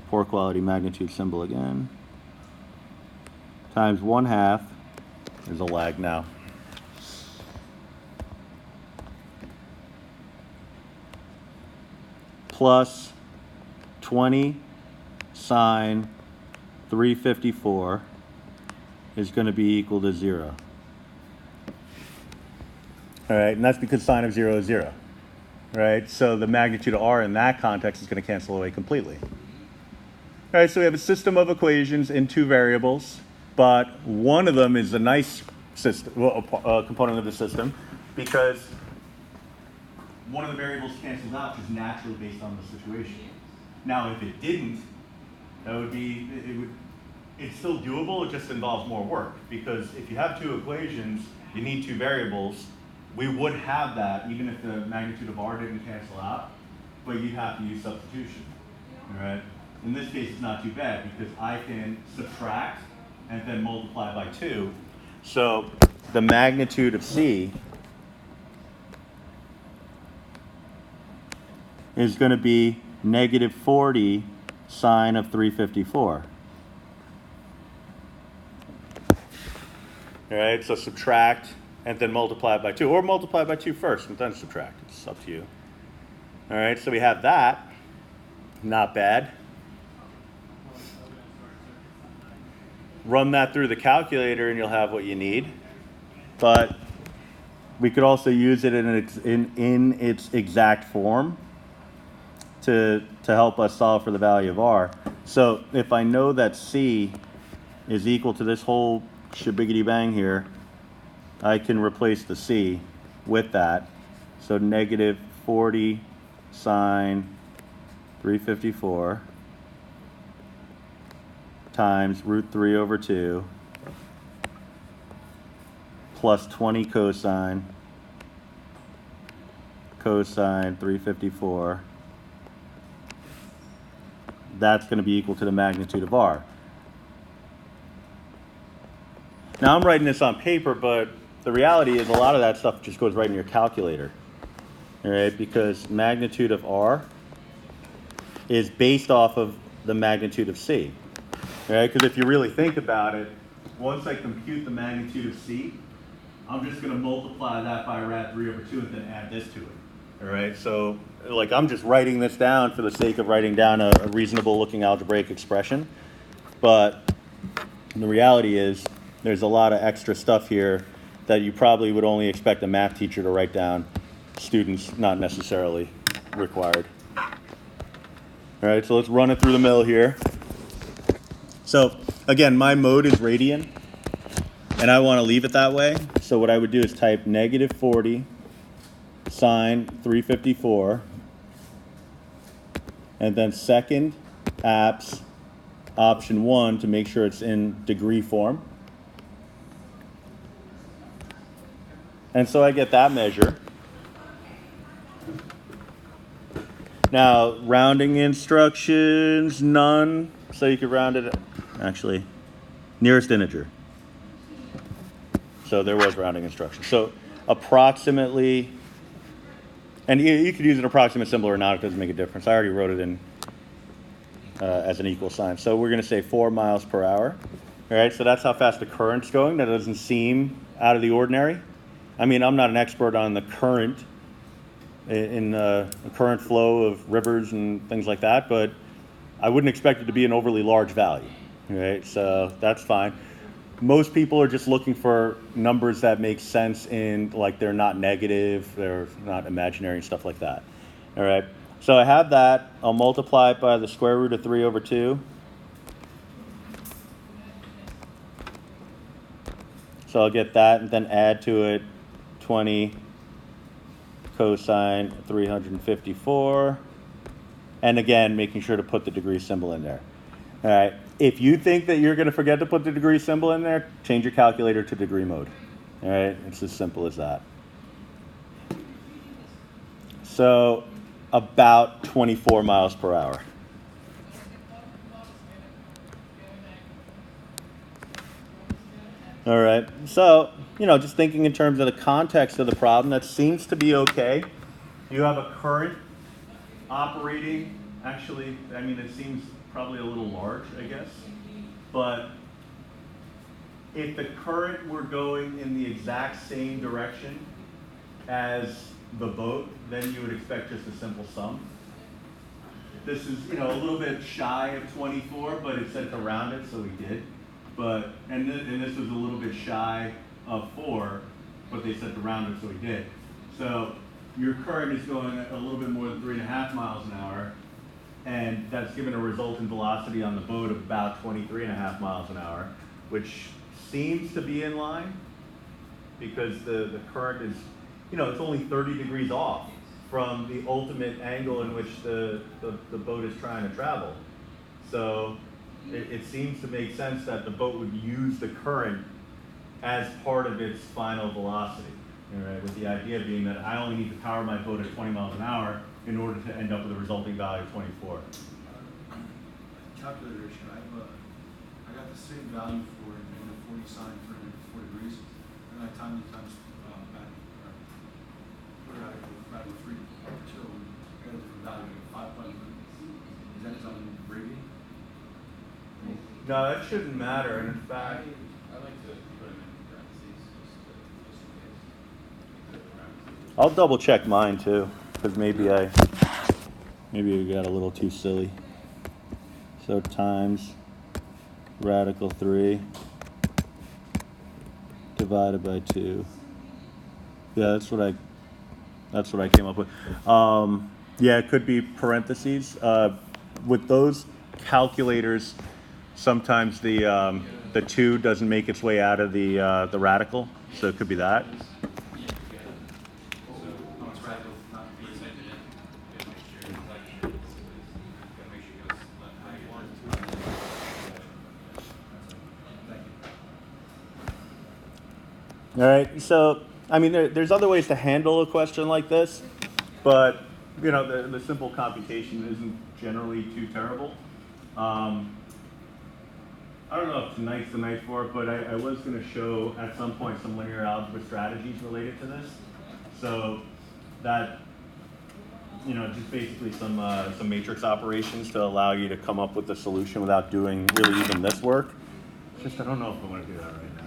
poor quality magnitude symbol again, times 1/2. There's a lag now. Plus 20 sine 354 is going to be equal to 0. All right, and that's because sine of 0 is 0. Right, so the magnitude of R in that context is going to cancel away completely. All right, so we have a system of equations in two variables, but one of them is a nice system, component of the system, because one of the variables cancels out just naturally based on the situation. Now, if it didn't, that would be, it's still doable, it just involves more work. Because if you have two equations, you need two variables. We would have that even if the magnitude of r didn't cancel out, but you'd have to use substitution, all right? In this case, it's not too bad because I can subtract and then multiply by 2. So the magnitude of C is going to be negative 40 sine of 354. All right, so subtract and then multiply by 2, or multiply by 2 first and then subtract. It's up to you. All right, so we have that. Not bad. Run that through the calculator and you'll have what you need. But we could also use it in its exact form to help us solve for the value of r. So if I know that C is equal to this whole shibiggity bang here, I can replace the C with that. So negative 40 sine 354 times root 3 over 2 plus 20 cosine 354. That's going to be equal to the magnitude of r. Now I'm writing this on paper, but the reality is a lot of that stuff just goes right in your calculator, all right? Because magnitude of r is based off of the magnitude of C, all right? Because if you really think about it, once I compute the magnitude of C, I'm just going to multiply that by rad 3 over 2 and then add this to it, all right? So like I'm just writing this down for the sake of writing down a reasonable looking algebraic expression, but the reality is there's a lot of extra stuff here that you probably would only expect a math teacher to write down. Students, not necessarily required. All right, so let's run it through the mill here. So again, my mode is radian, and I want to leave it that way. So what I would do is type negative 40 sine 354, and then second apps option 1 to make sure it's in degree form. And so I get that measure. Now, rounding instructions, none. So you could round it, actually, nearest integer. So there was rounding instructions. So approximately, and you could use an approximate symbol or not, it doesn't make a difference. I already wrote it in as an equal sign. So we're going to say 4 miles per hour. All right, so that's how fast the current's going. That doesn't seem out of the ordinary. I mean, I'm not an expert on the current, in the current flow of rivers and things like that, but I wouldn't expect it to be an overly large value, right? So that's fine. Most people are just looking for numbers that make sense in, like, they're not negative, they're not imaginary and stuff like that. All right, so I have that. I'll multiply it by the square root of 3 over 2. So I'll get that and then add to it 20 cosine 354. And again, making sure to put the degree symbol in there. All right. If you think that you're going to forget to put the degree symbol in there, change your calculator to degree mode. All right. It's as simple as that. So about 24 miles per hour. All right, so, just thinking in terms of the context of the problem, that seems to be okay. You have a current operating, actually, it seems probably a little large, I guess. But if the current were going in the exact same direction as the boat, then you would expect just a simple sum. This is, a little bit shy of 24, but it said to round it, so we did. But, and this was a little bit shy of 4, but they said to round it, so we did. So your current is going a little bit more than 3.5 miles an hour, and that's given a resultant velocity on the boat of about 23.5 miles an hour, which seems to be in line because the current is, it's only 30 degrees off from the ultimate angle in which the boat is trying to travel. So, it seems to make sense that the boat would use the current as part of its final velocity, all right? With the idea being that I only need to power my boat at 20 miles an hour in order to end up with a resulting value of 24. Calculator issue. I got the same value for it in the 40 sine for 4 degrees, and I times radical 3 till I got a different value of 5.1. Is that something gravy? No, that shouldn't matter, and in fact, I like to put them in parentheses just in case. I'll double check mine too, because maybe I got a little too silly. So times radical 3 divided by 2. Yeah, that's what I came up with. Yeah, it could be parentheses. With those calculators, sometimes the 2 doesn't make its way out of the radical, so it could be that. All right, so, I mean, there's other ways to handle a question like this, but, you know, the simple computation isn't generally too terrible. I don't know if tonight's the night for it, but I was going to show at some point some linear algebra strategies related to this. So that, you know, just basically some matrix operations to allow you to come up with a solution without doing really even this work. It's just, I don't know if I want to do that right now.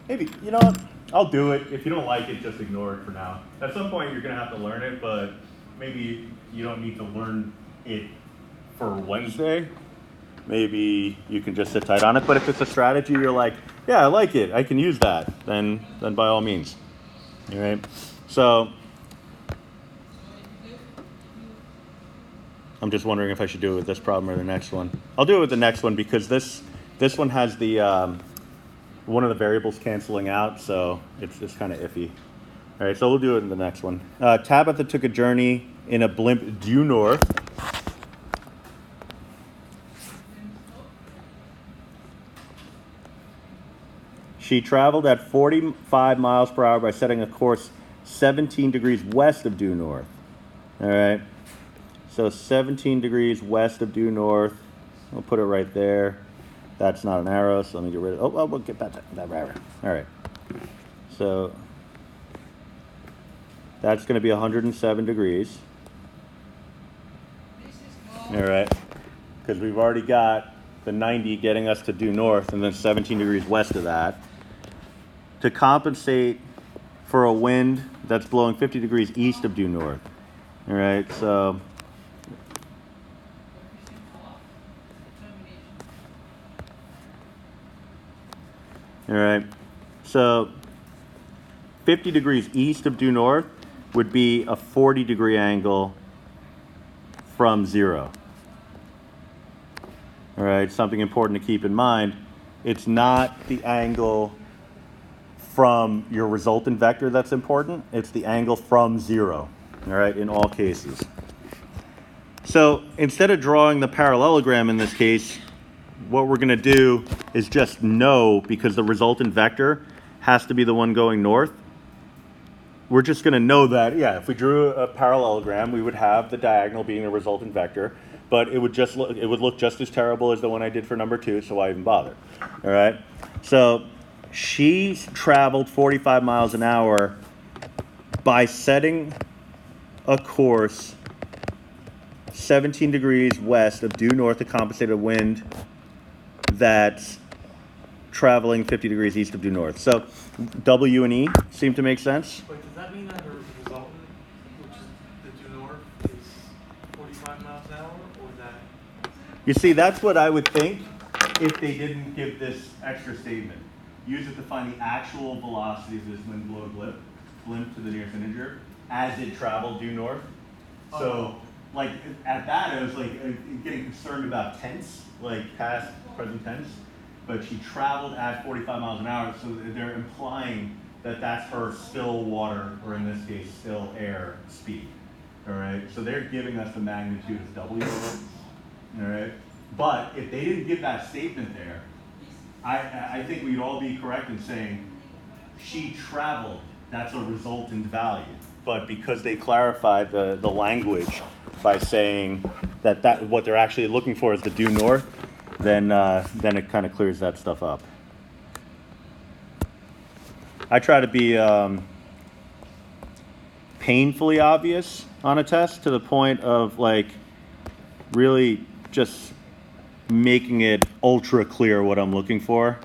Maybe, you know what? I'll do it. If you don't like it, just ignore it for now. At some point, you're going to have to learn it, but maybe you don't need to learn it for Wednesday. Maybe you can just sit tight on it. But if it's a strategy, you're like, yeah, I like it, I can use that, then by all means. All right? So I'm just wondering if I should do it with this problem or the next one. I'll do it with the next one because this one has the one of the variables canceling out, so it's kind of iffy. All right, so we'll do it in the next one. Tabitha took a journey in a blimp due north. She traveled at 45 miles per hour by setting a course 17 degrees west of due north. All right, so 17 degrees west of due north. We'll put it right there. That's not an arrow, so let me get rid of it. Oh, we'll get that arrow. All right. So that's going to be 107 degrees. All right. Because we've already got the 90 getting us to due north and then 17 degrees west of that. To compensate for a wind that's blowing 50 degrees east of due north. All right. So all right, so 50 degrees east of due north would be a 40-degree angle from 0. All right, something important to keep in mind. It's not the angle from your resultant vector that's important. It's the angle from 0, all right, in all cases. So instead of drawing the parallelogram in this case, what we're going to do is just know, because the resultant vector has to be the one going north, we're just going to know that, yeah, if we drew a parallelogram, we would have the diagonal being the resultant vector, but it would look just as terrible as the one I did for number 2, so why even bother? All right? So she traveled 45 miles an hour by setting a course 17 degrees west of due north to compensate a wind that's traveling 50 degrees east of due north. So W and E seem to make sense. Wait, does that mean that her resultant, which is the due north, is 45 miles an hour, or is that? You see, that's what I would think if they didn't give this extra statement. Use it to find the actual velocity of this wind blown blimp to the nearest integer as it traveled due north. So, like, at that, I was like getting concerned about tense, like past, present tense. But she traveled at 45 miles an hour, so they're implying that that's her still water, or in this case, still air speed. All right, so they're giving us the magnitude of W. All right, But if they didn't give that statement there, I think we'd all be correct in saying she traveled. That's a resultant value. But because they clarified the language by saying that what they're actually looking for is the due north, then it kind of clears that stuff up. I try to be painfully obvious on a test to the point of like really just making it ultra clear what I'm looking for.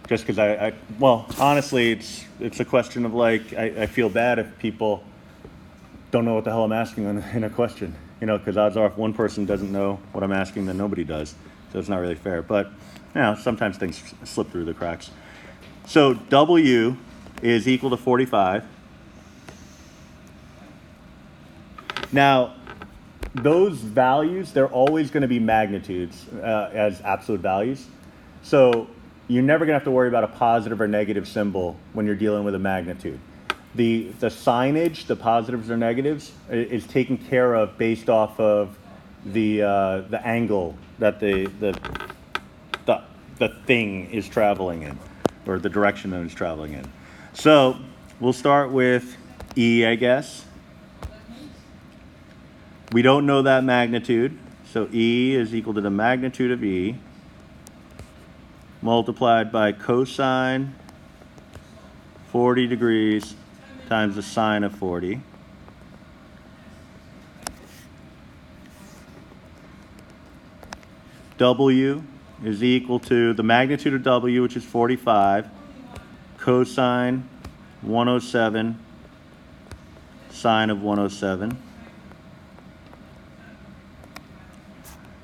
Just because well, honestly, it's a question of like, I feel bad if people don't know what the hell I'm asking in a question, you know, because odds are if one person doesn't know what I'm asking, then nobody does. So it's not really fair. But, you know, sometimes things slip through the cracks. So W is equal to 45. Now, those values, they're always going to be magnitudes as absolute values. So you're never going to have to worry about a positive or negative symbol when you're dealing with a magnitude. The signage, the positives or negatives, is taken care of based off of the angle that the thing is traveling in, or the direction that it's traveling in. So we'll start with E, I guess. We don't know that magnitude, so E is equal to the magnitude of E multiplied by cosine 40 degrees times the sine of 40. W is equal to the magnitude of W, which is 45, cosine 107, sine of 107.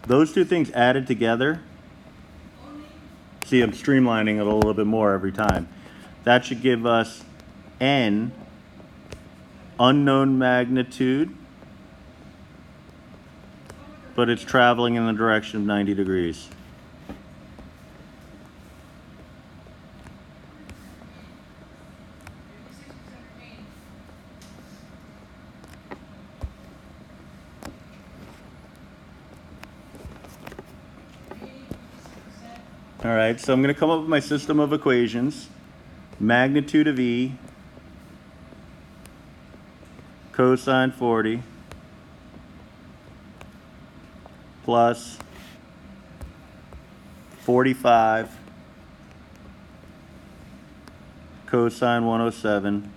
Those two things added together, see, I'm streamlining it a little bit more every time. That should give us N, unknown magnitude, but it's traveling in the direction of 90 degrees. All right, so I'm going to come up with my system of equations. Magnitude of E, cosine 40, plus 45, cosine 107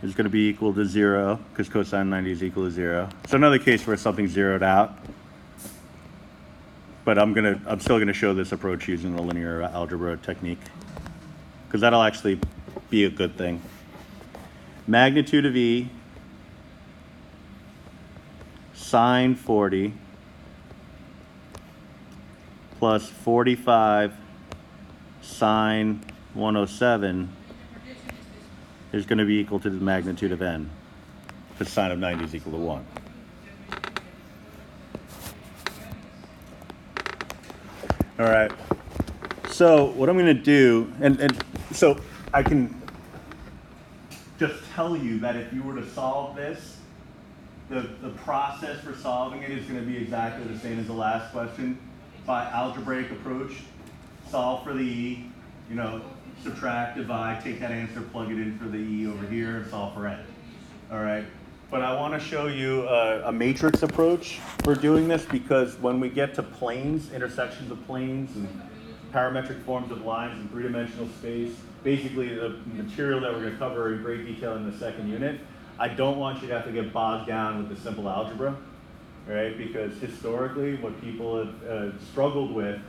is going to be equal to 0, because cosine 90 is equal to 0. So another case where something's zeroed out. But I'm still gonna show this approach using the linear algebra technique, because that'll actually be a good thing. Magnitude of E, sine 40 plus 45 sine 107 is going to be equal to the magnitude of N, because sine of 90 is equal to 1. All right, so what I'm going to do, and so I can just tell you that if you were to solve this, the process for solving it is going to be exactly the same as the last question. By algebraic approach, solve for the E, you know, subtract, divide, take that answer, plug it in for the E over here, and solve for N. All right. But I want to show you a matrix approach for doing this, because when we get to planes, intersections of planes, and parametric forms of lines in three-dimensional space, basically the material that we're going to cover in great detail in the second unit, I don't want you to have to get bogged down with the simple algebra, right? Because historically, what people have struggled with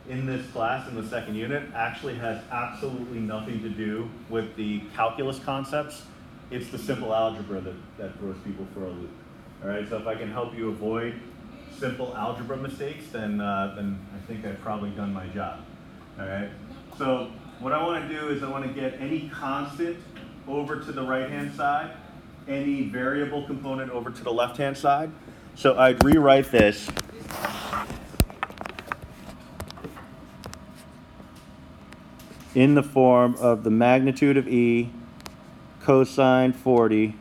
in this class, in the second unit, actually has absolutely nothing to do with the calculus concepts. It's the simple algebra that throws people for a loop. All right, so if I can help you avoid simple algebra mistakes, then I think I've probably done my job. All right, so what I want to do is I want to get any constant over to the right-hand side, any variable component over to the left-hand side. So I'd rewrite this in the form of the magnitude of E cosine 40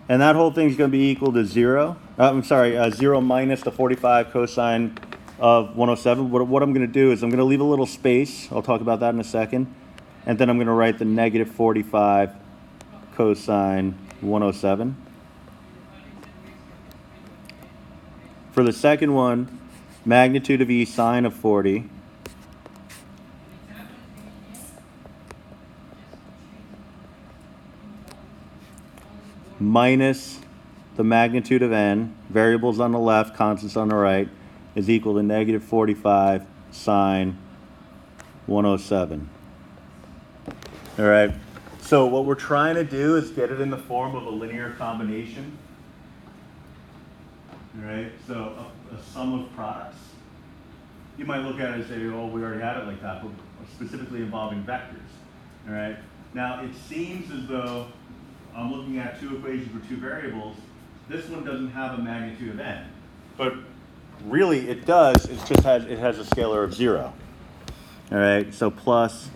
And that whole thing's going to be equal to 0. I'm sorry, 0 minus the 45 cosine of 107. What I'm going to do is I'm going to leave a little space. I'll talk about that in a second. And then I'm going to write the negative 45 cosine 107. For the second one, magnitude of E sine of 40 minus the magnitude of n, variables on the left, constants on the right, is equal to negative 45 sine 107. All right, so what we're trying to do is get it in the form of a linear combination. All right, so a sum of products. You might look at it and say, oh, we already had it like that, but specifically involving vectors. All right, now it seems as though I'm looking at two equations for two variables. This one doesn't have a magnitude of n, but really it does. It just has a scalar of 0. All right, so plus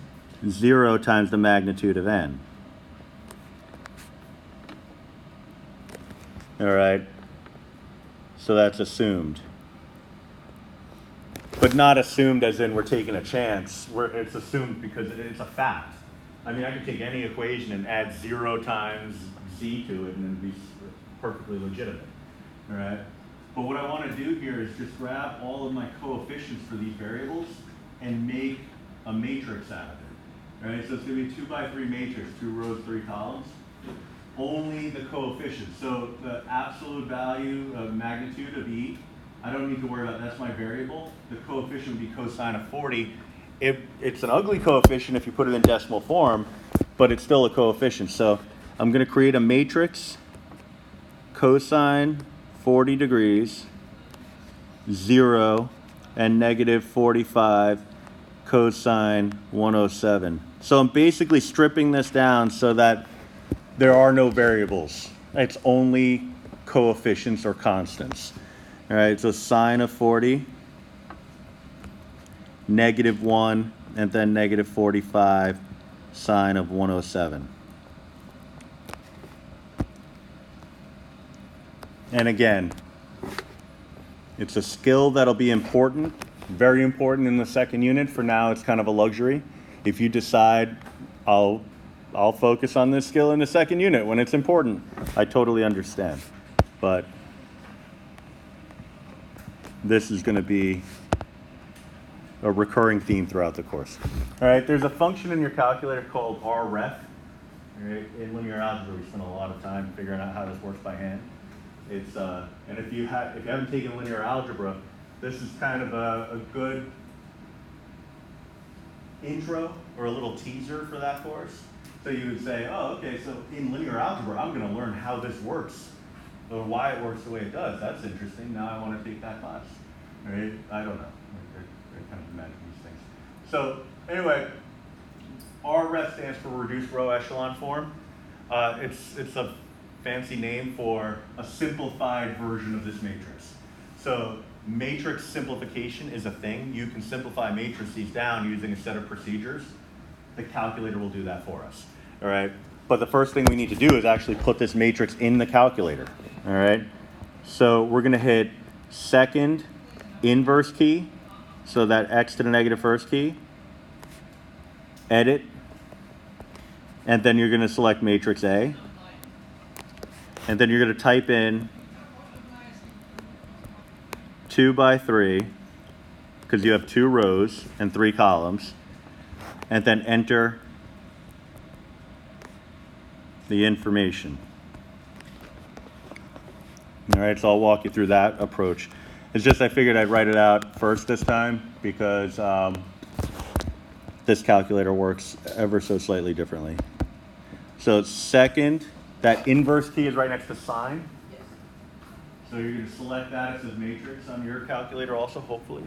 0 times the magnitude of n. All right, so that's assumed, but not assumed as in we're taking a chance. It's assumed because it's a fact. I mean, I could take any equation and add 0 times z to it and it'd be perfectly legitimate, all right? But what I want to do here is just grab all of my coefficients for these variables and make a matrix out of it, all right? So it's going to be a 2 by 3 matrix, 2 rows, 3 columns. Only the coefficients. So the absolute value of magnitude of E, I don't need to worry about, that's my variable. The coefficient would be cosine of 40. It's an ugly coefficient if you put it in decimal form, but it's still a coefficient. So I'm going to create a matrix, cosine 40 degrees, 0, and negative 45 cosine 107. So I'm basically stripping this down so that there are no variables. It's only coefficients or constants. All right, so sine of 40, negative 1, and then negative 45 sine of 107. And again, it's a skill that'll be important, very important in the second unit. For now, it's kind of a luxury. If you decide I'll focus on this skill in the second unit when it's important, I totally understand. But this is going to be a recurring theme throughout the course. All right, there's a function in your calculator called RREF. All right, in linear algebra, we spend a lot of time figuring out how this works by hand. It's and if you haven't taken linear algebra, this is kind of a good intro or a little teaser for that course. So you would say, oh, okay, so in linear algebra, I'm going to learn how this works or why it works the way it does. That's interesting. Now I want to take that class. All right? I don't know. I kind of imagine these things. So anyway, RREF stands for reduced row echelon form. It's a fancy name for a simplified version of this matrix. So matrix simplification is a thing. You can simplify matrices down using a set of procedures. The calculator will do that for us. All right. But the first thing we need to do is actually put this matrix in the calculator. All right. So we're going to hit second inverse key. So that x to the negative first key. Edit. And then you're going to select matrix A. And then you're going to type in 2 by 3 because you have 2 rows and 3 columns. And then enter the information. All right, so I'll walk you through that approach. It's just I figured I'd write it out first this time because this calculator works ever so slightly differently. So second, that inverse key is right next to sine. Yes. So you're going to select that. It says matrix on your calculator also, hopefully.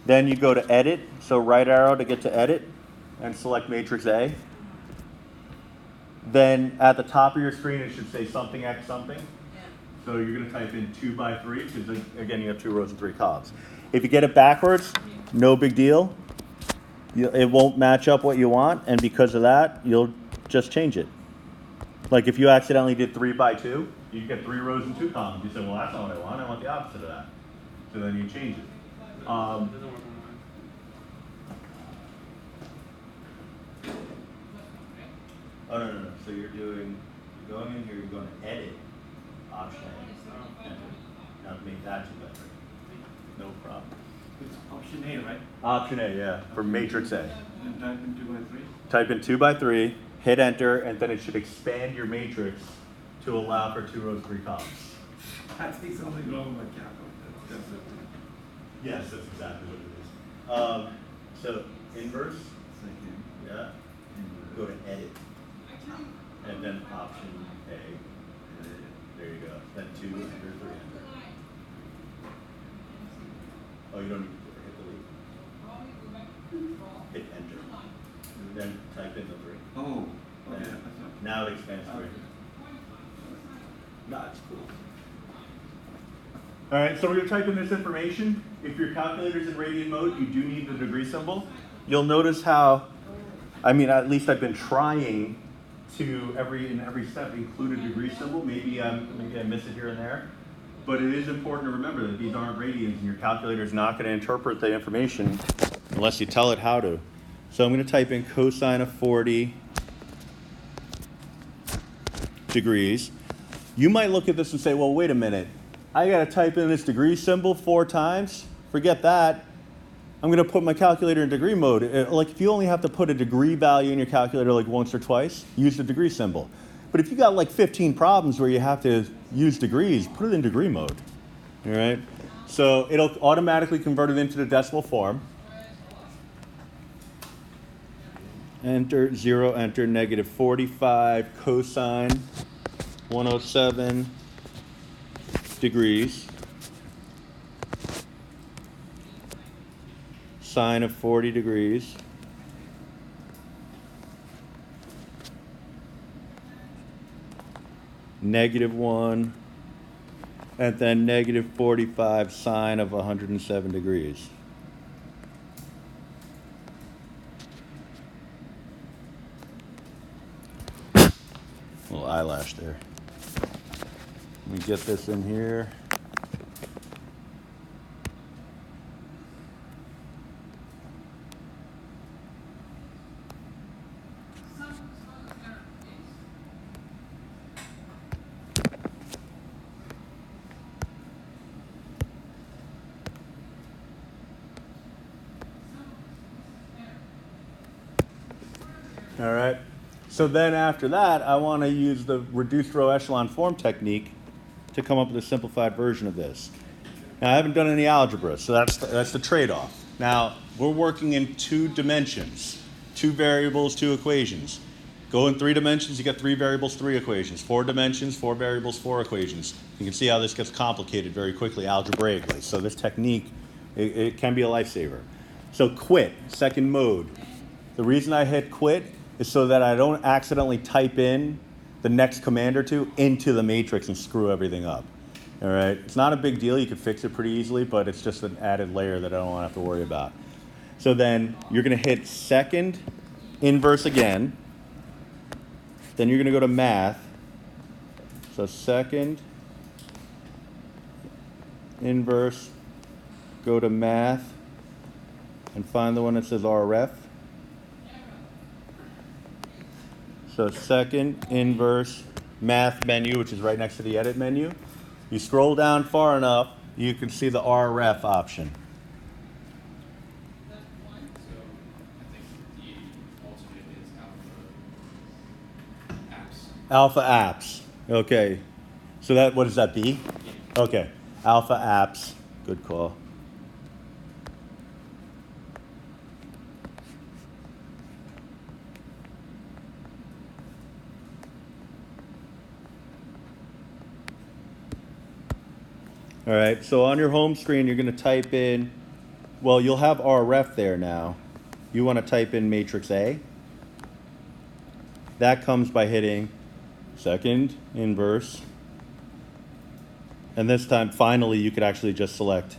Then you go to edit, so right arrow to get to edit, and select matrix A. Then at the top of your screen, it should say something x something. Yeah. So you're going to type in 2 by 3, because again, you have 2 rows and 3 columns. If you get it backwards, no big deal. It won't match up what you want, and because of that, you'll just change it. Like if you accidentally did 3 by 2, you get 3 rows and 2 columns. You say, well, that's not what I want the opposite of that. So then you change it. It doesn't work on mine. Oh, no. So you're going in here, you're going to edit option A. Enter. Now make that 2 by 3. No problem. It's option A, right? Option A, yeah, for matrix A. And type in 2 by 3. Type in 2 by 3, hit enter, and then it should expand your matrix to allow for 2 rows, 3 columns. I think something wrong with my Calc. That's it. Yes, that's exactly what it is. So inverse, Second. yeah, go to edit, and then option A. There you go. Then 2, enter, 3, enter. Oh, you don't need to hit delete. Hit enter. And then type in the 3. Oh, okay. And now it expands 3. That's cool. All right, so we're going to type in this information. If your calculator's in radian mode, you do need the degree symbol. You'll notice how, at least I've been trying to in every step include a degree symbol. Maybe I miss it here and there. But it is important to remember that these aren't radians, and your calculator is not going to interpret the information unless you tell it how to. So I'm going to type in cosine of 40 degrees. You might look at this and say, well, wait a minute. I got to type in this degree symbol 4 times. Forget that. I'm going to put my calculator in degree mode. Like if you only have to put a degree value in your calculator like once or twice, use the degree symbol. But if you got like 15 problems where you have to use degrees, put it in degree mode. All right? So it'll automatically convert it into the decimal form. Enter 0, enter negative 45 cosine 107 degrees. Sine of 40 degrees. -1, and then negative 45 sine of 107 degrees. Little eyelash there. Let me get this in here. All right. So then after that, I want to use the reduced row echelon form technique to come up with a simplified version of this. Now, I haven't done any algebra, so that's the trade-off. Now, we're working in 2 dimensions, 2 variables, 2 equations. Go in 3 dimensions, you get 3 variables, 3 equations. 4 dimensions, 4 variables, 4 equations. You can see how this gets complicated very quickly algebraically. So this technique, it can be a lifesaver. So quit, second mode. The reason I hit quit is so that I don't accidentally type in the next command or 2 into the matrix and screw everything up. All right, it's not a big deal. You could fix it pretty easily, but it's just an added layer that I don't want to have to worry about. So then you're going to hit second inverse again. Then you're going to go to math. So second inverse, go to math, and find the one that says RF. So second inverse math menu, which is right next to the edit menu. You scroll down far enough, you can see the RF option. So I think the alternate is alpha apps. Alpha apps. Okay. So that, what does that be? Okay. Alpha apps. Good call. All right, so on your home screen, you're going to type in, well, you'll have RF there now. You want to type in matrix A. That comes by hitting second inverse. And this time, finally, you could actually just select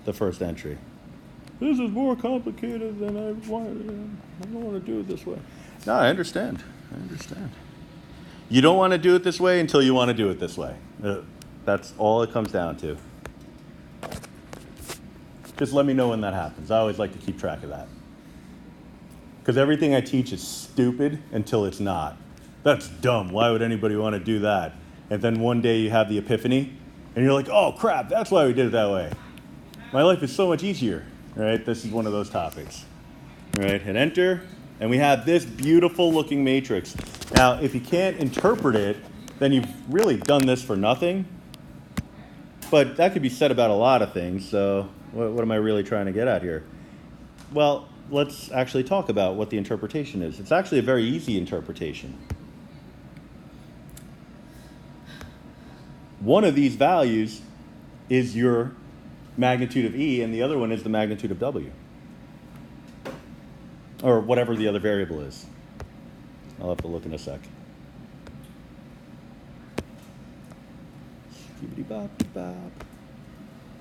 the first entry. This is more complicated than I wanted. I don't want to do it this way. No, I understand. I understand. You don't want to do it this way until you want to do it this way. That's all it comes down to. Just let me know when that happens. I always like to keep track of that. Because everything I teach is stupid until it's not. That's dumb. Why would anybody want to do that? And then one day you have the epiphany, and you're like, oh crap, that's why we did it that way. My life is so much easier, right? This is one of those topics. Right, hit enter, and we have this beautiful looking matrix. Now, if you can't interpret it, then you've really done this for nothing. But that could be said about a lot of things, so what am I really trying to get at here? Well, let's actually talk about what the interpretation is. It's actually a very easy interpretation. One of these values is your magnitude of E, and the other one is the magnitude of W. Or whatever the other variable is. I'll have to look in a sec.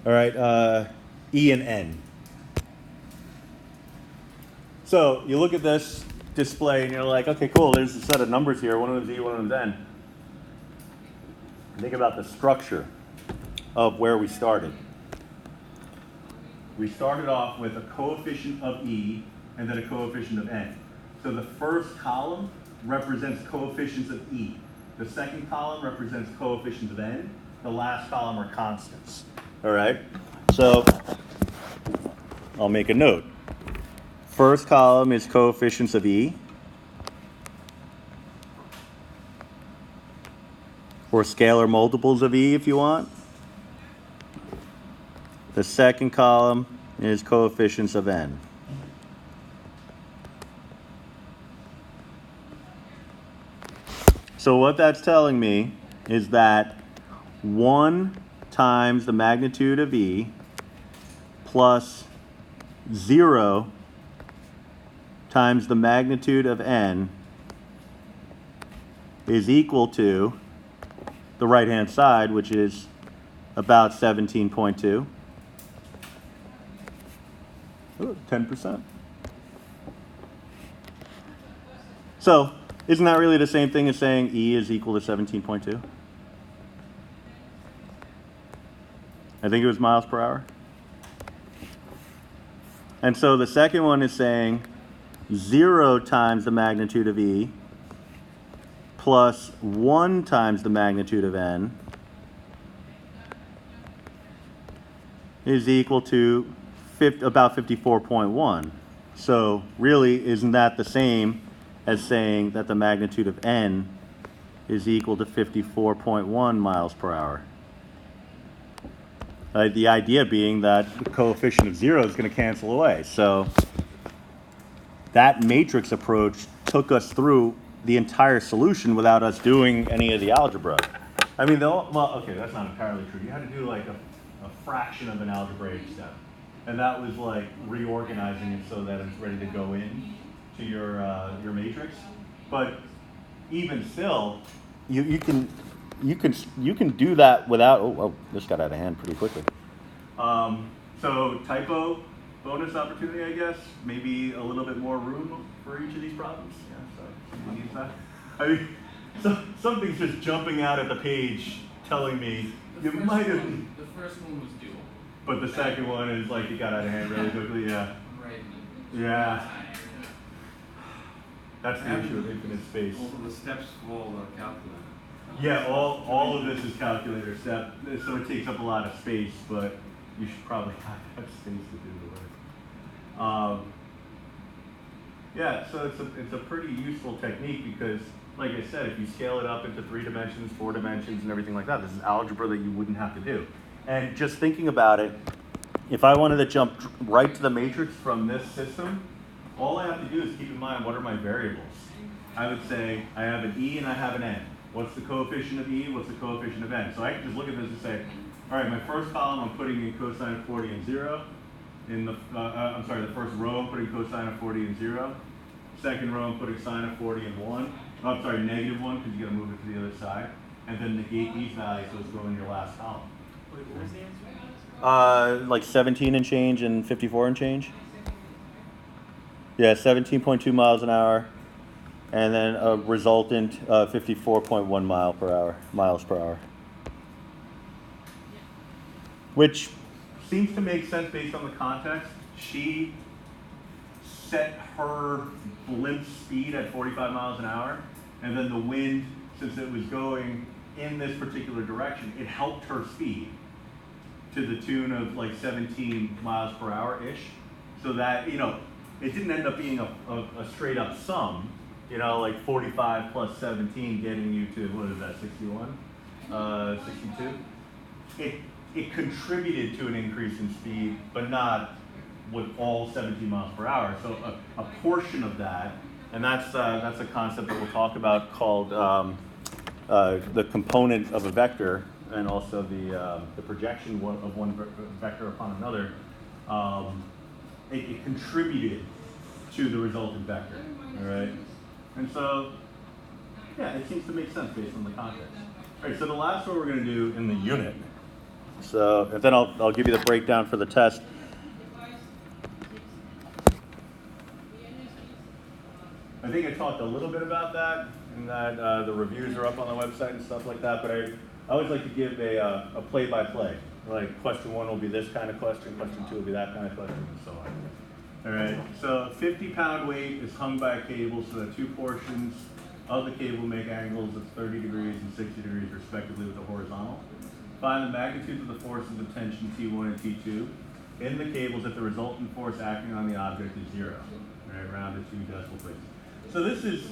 All right, E and N. So you look at this display and you're like, okay, cool, there's a set of numbers here. One of them's E, one of them's N. Think about the structure of where we started. We started off with a coefficient of E and then a coefficient of N. So the first column represents coefficients of E. The second column represents coefficients of N. The last column are constants. All right? So I'll make a note. First column is coefficients of E, or scalar multiples of E if you want. The second column is coefficients of N. So what that's telling me is that 1 times the magnitude of E plus 0 times the magnitude of N is equal to the right-hand side, which is about 17.2. 10%. So, isn't that really the same thing as saying E is equal to 17.2? I think it was miles per hour. And so the second one is saying 0 times the magnitude of E plus 1 times the magnitude of N is equal to about 54.1. So really, isn't that the same as saying that the magnitude of N is equal to 54.1 miles per hour? The idea being that the coefficient of 0 is going to cancel away. So that matrix approach took us through the entire solution without us doing any of the algebra. I mean, well, okay, that's not entirely true. You had to do like a fraction of an algebraic step. And that was like reorganizing it so that it's ready to go in to your matrix. But even still, you can do that without. Oh, this got out of hand pretty quickly. So typo bonus opportunity, I guess. Maybe a little bit more room for each of these problems. Yeah, so someone needs that. I mean, something's just jumping out at the page, telling me you might have. The first one was dual. But the second one is like it got out of hand really quickly. Yeah. Right. Yeah. That's the issue with infinite space. All of the steps fall calculated. Yeah, all of this is calculator step, so it takes up a lot of space, but you should probably have space to do the work. Yeah, so it's a pretty useful technique because, like I said, if you scale it up into 3 dimensions, 4 dimensions, and everything like that, this is algebra that you wouldn't have to do. And just thinking about it, if I wanted to jump right to the matrix from this system, all I have to do is keep in mind what are my variables. I would say I have an E and I have an N. What's the coefficient of E? What's the coefficient of N? So I can just look at this and say, all right, my first column I'm putting in cosine of 40 and 0. In the the first row I'm putting cosine of 40 and 0. Second row I'm putting sine of 40 and 1. Oh, I'm sorry, negative 1 because you got to move it to the other side. And then negate these values so it's going in your last column. Wait, what was the answer? Like 17 and change and 54 and change. Yeah, 17.2 miles an hour. and then a resultant 54.1 miles per hour. Which seems to make sense based on the context. She set her blimp speed at 45 miles an hour, and then the wind, since it was going in this particular direction, it helped her speed to the tune of like 17 miles per hour-ish. So that, you know, it didn't end up being a straight up sum, you know, like 45 plus 17 getting you to, what is that, 61? 62? It contributed to an increase in speed, but not with all 17 miles per hour. So a portion of that, and that's a concept that we'll talk about called the component of a vector, and also the projection of one vector upon another. It contributed to the resultant vector, all right? And so, yeah, it seems to make sense based on the context. All right, so the last one we're gonna do in the unit. So, and then I'll give you the breakdown for the test. I think I talked a little bit about that, and that the reviews are up on the website and stuff like that, but I always like to give a play-by-play. Like, question 1 will be this kind of question 2 will be that kind of question, and so on. All right, so 50-pound weight is hung by a cable so that 2 portions of the cable make angles of 30 degrees and 60 degrees respectively with the horizontal. Find the magnitudes of the forces of tension T1 and T2 in the cables if the resultant force acting on the object is 0, right, rounded to decimal places. So this is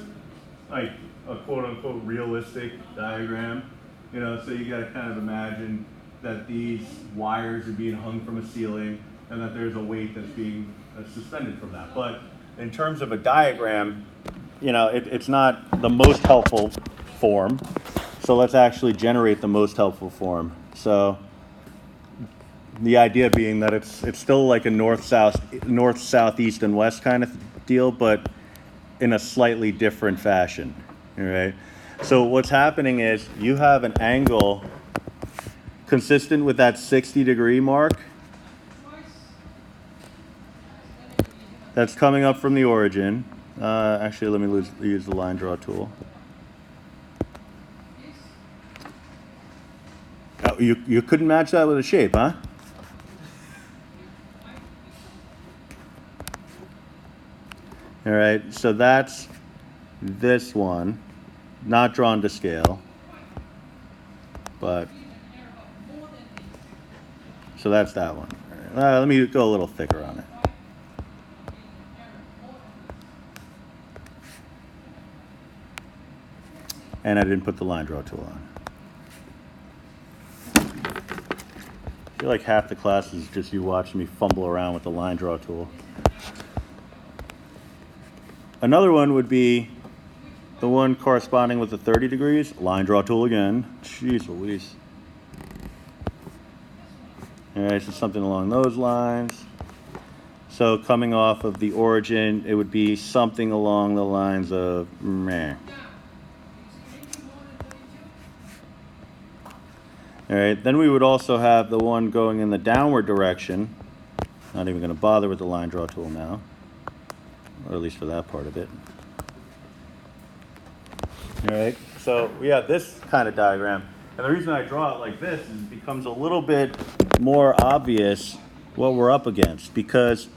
like a quote-unquote realistic diagram, you know, so you got to kind of imagine that these wires are being hung from a ceiling and that there's a weight that's being suspended from that. But in terms of a diagram, you know, it's not the most helpful form. So let's actually generate the most helpful form. So the idea being that it's still like a north, south, east, and west kind of deal, but in a slightly different fashion, all right? So what's happening is you have an angle consistent with that 60-degree mark that's coming up from the origin. Actually, let me use the line draw tool. Oh, you couldn't match that with a shape, huh? All right, so that's this one, not drawn to scale, but, so that's that one. All right, let me go a little thicker on it. And I didn't put the line draw tool on. I feel like half the class is just you watching me fumble around with the line draw tool. Another one would be the one corresponding with the 30 degrees. Line draw tool again. Jeez Louise. All right, so something along those lines. So coming off of the origin, it would be something along the lines of meh. All right, then we would also have the one going in the downward direction. Not even going to bother with the line draw tool now, or at least for that part of it. All right, so we have this kind of diagram. And the reason I draw it like this is it becomes a little bit more obvious what we're up against, because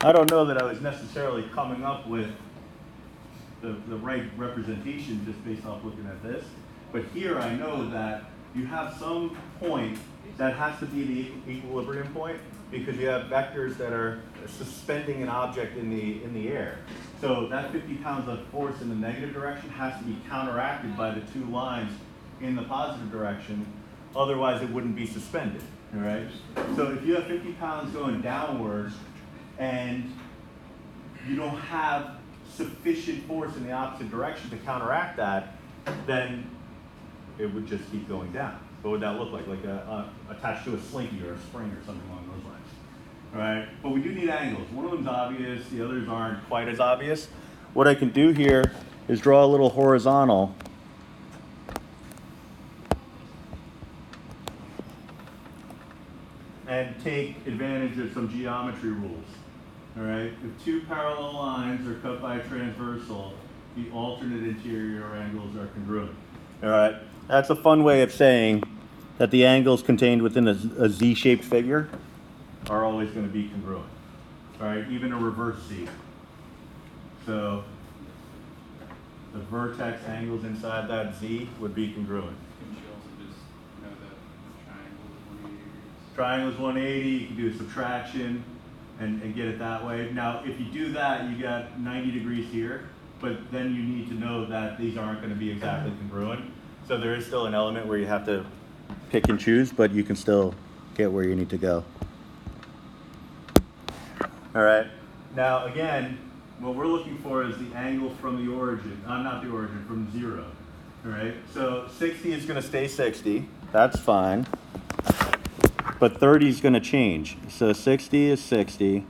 I don't know that I was necessarily coming up with the right representation just based off looking at this. But here I know that you have some point that has to be the equilibrium point, because you have vectors that are suspending an object in the air. So that 50 pounds of force in the negative direction has to be counteracted by the 2 lines in the positive direction, otherwise it wouldn't be suspended, all right? So if you have 50 pounds going downwards and you don't have sufficient force in the opposite direction to counteract that, then it would just keep going down. What would that look like? Like attached to a slinky or a spring or something along those lines. All right, but we do need angles. One of them's obvious, the others aren't quite as obvious. What I can do here is draw a little horizontal. And take advantage of some geometry rules. All right, if two parallel lines are cut by a transversal, the alternate interior angles are congruent. All right, that's a fun way of saying that the angles contained within a Z-shaped figure are always going to be congruent. All right, even a reverse Z. So the vertex angles inside that Z would be congruent. Can you also just know that Triangle triangle is 180 degrees? is 180, you can do a subtraction and get it that way. Now, if you do that, you got 90 degrees here, but then you need to know that these aren't going to be exactly congruent. So there is still an element where you have to pick and choose, but you can still get where you need to go. All right. Now, again, what we're looking for is the angle from the origin, not the origin, from 0. All right. So 60 is going to stay 60. That's fine. But 30 is going to change. So 60 is 60.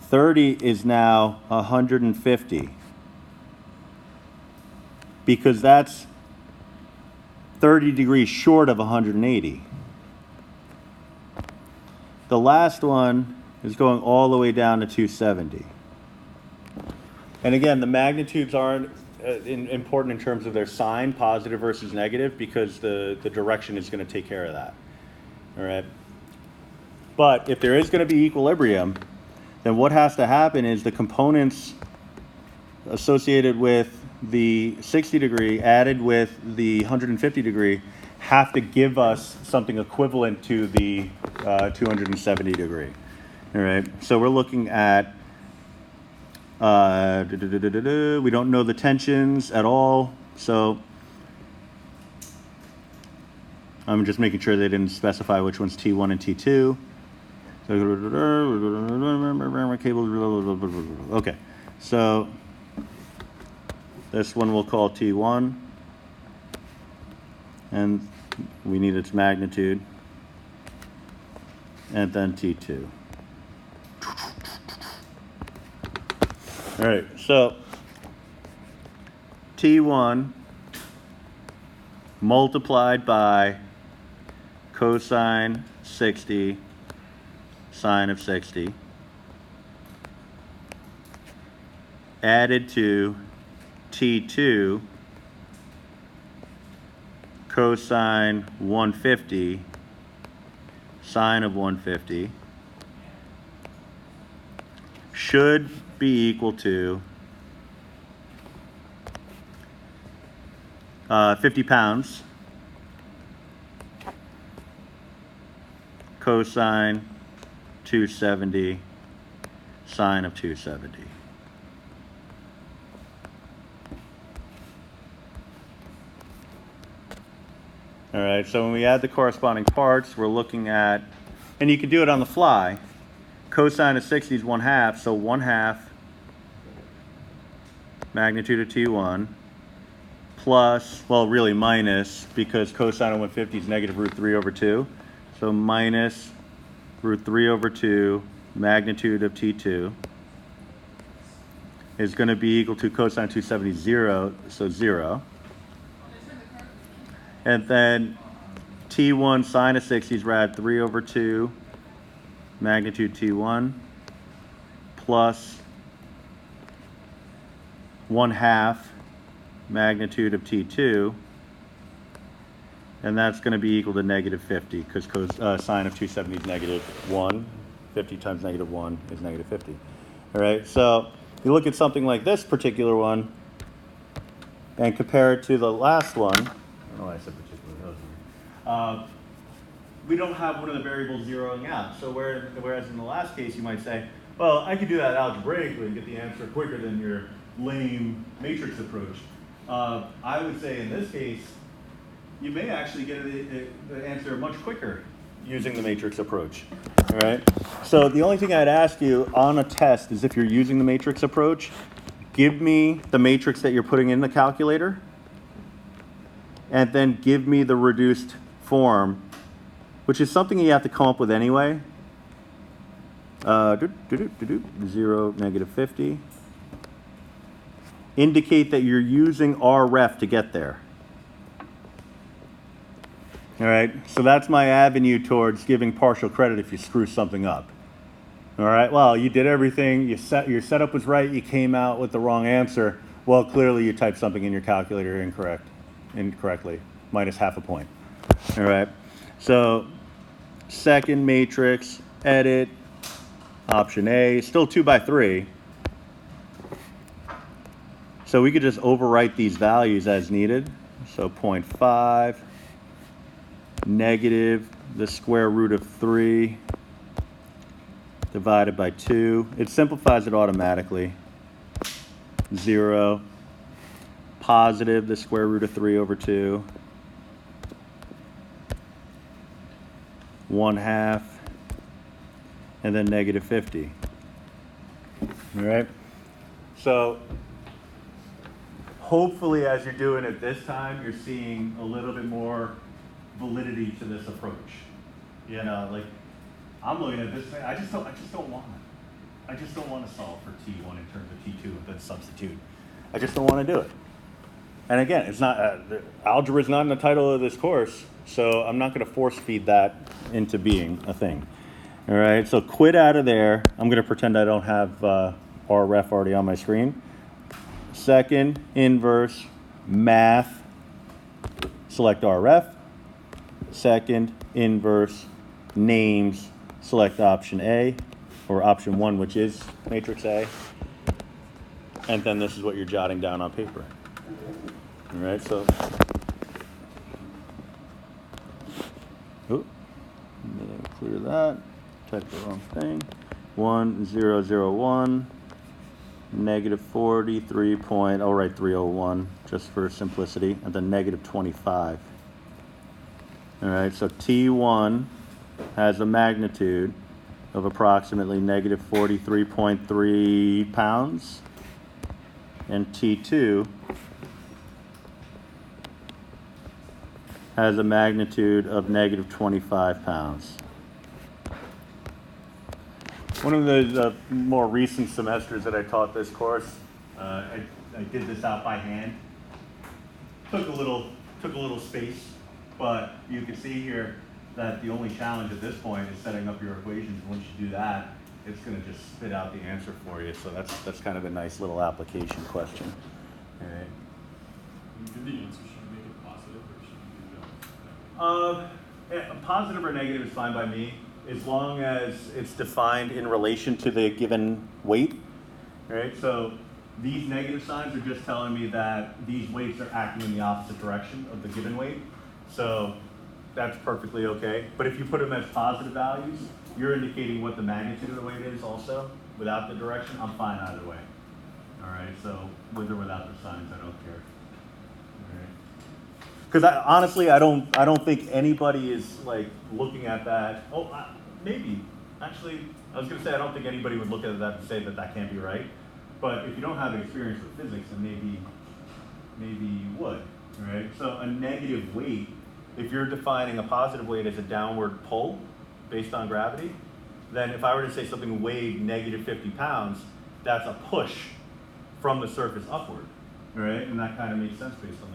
30 is now 150. Because that's 30 degrees short of 180. The last one is going all the way down to 270. And again, the magnitudes aren't important in terms of their sign, positive versus negative, because the direction is going to take care of that. All right. But if there is going to be equilibrium, then what has to happen is the components associated with the 60 degree added with the 150 degree have to give us something equivalent to the 270 degree. All right. So we're looking at, we don't know the tensions at all. So I'm just making sure they didn't specify which one's T1 and T2. Okay, so this one we'll call T1, and we need its magnitude, and then T2. All right, so T1 multiplied by cosine 60 sine of 60 added to T2 cosine 150 sine of 150 should be equal to 50 pounds cosine 270 sine of 270. All right, so when we add the corresponding parts, we're looking at, and you can do it on the fly, cosine of 60 is 1/2, so 1/2 magnitude of T1 plus, well, really minus, because cosine of 150 is negative root 3 over 2. So minus root 3 over 2 magnitude of T2 is going to be equal to cosine 270, 0, so 0. And then T1 sine of 60 is rad 3 over 2 magnitude T1 plus 1/2 magnitude of T2, and that's going to be equal to negative 50, because sine of 270 is negative 1. 50 times negative 1 is negative 50. All right, so you look at something like this particular one and compare it to the last one. I don't know why I said particular. That was weird. We don't have one of the variables zeroing out. So whereas in the last case you might say, well, I could do that algebraically and get the answer quicker than your lame matrix approach. I would say in this case, you may actually get the answer much quicker using the matrix approach. All right. So the only thing I'd ask you on a test is, if you're using the matrix approach, give me the matrix that you're putting in the calculator, and then give me the reduced form, which is something you have to come up with anyway. 0, negative 50. Indicate that you're using RREF to get there. All right, so that's my avenue towards giving partial credit if you screw something up. All right, well, you did everything, your setup was right, you came out with the wrong answer. Well, clearly you typed something in your calculator incorrectly, minus half a point. All right, so second matrix, edit, option A, still 2 by 3. So we could just overwrite these values as needed. So 0.5, negative the square root of 3 divided by 2. It simplifies it automatically. 0, positive the square root of 3 over 2. 1/2, and then negative 50. All right? So hopefully as you're doing it this time, you're seeing a little bit more validity to this approach. You know, like I'm looking at this thing, I just don't want it. I just don't want to solve for T1 in terms of T2 and then substitute. I just don't want to do it. And again, it's not, algebra is not in the title of this course, so I'm not going to force feed that into being a thing. All right, so quit out of there. I'm going to pretend I don't have RREF already on my screen. Second, inverse, math, select RREF. Second, inverse, names, select option A, or option 1, which is matrix A. And then this is what you're jotting down on paper. All right, so, clear that, type the wrong thing. 1001, negative 43 point, I'll write 301 just for simplicity, and then negative 25. All right, so T1 has a magnitude of approximately negative 43.3 pounds, and T2 has a magnitude of negative 25 pounds. One of the more recent semesters that I taught this course, I did this out by hand. Took a little space, but you can see here that the only challenge at this point is setting up your equations. Once you do that, it's going to just spit out the answer for you. So that's kind of a nice little application question. All right. The answer should make it positive, or should you do both? Positive or negative is fine by me, as long as it's defined in relation to the given weight. All right, so these negative signs are just telling me that these weights are acting in the opposite direction of the given weight. So that's perfectly okay. But if you put them as positive values, you're indicating what the magnitude of the weight is also. Without the direction, I'm fine either way. All right, so with or without the signs, I don't care. Because honestly, I don't think anybody is like looking at that. Oh, maybe. Actually, I was going to say I don't think anybody would look at that and say that that can't be right. But if you don't have experience with physics, then maybe you would. Right? So a negative weight, if you're defining a positive weight as a downward pull based on gravity, then if I were to say something weighed negative 50 pounds, that's a push from the surface upward. Right, and that kind of makes sense based on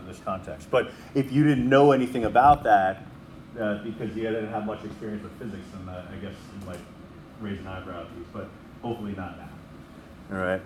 this context. But if you didn't know anything about that, because you didn't have much experience with physics, then I guess you might raise an eyebrow at these, but hopefully not now. All right.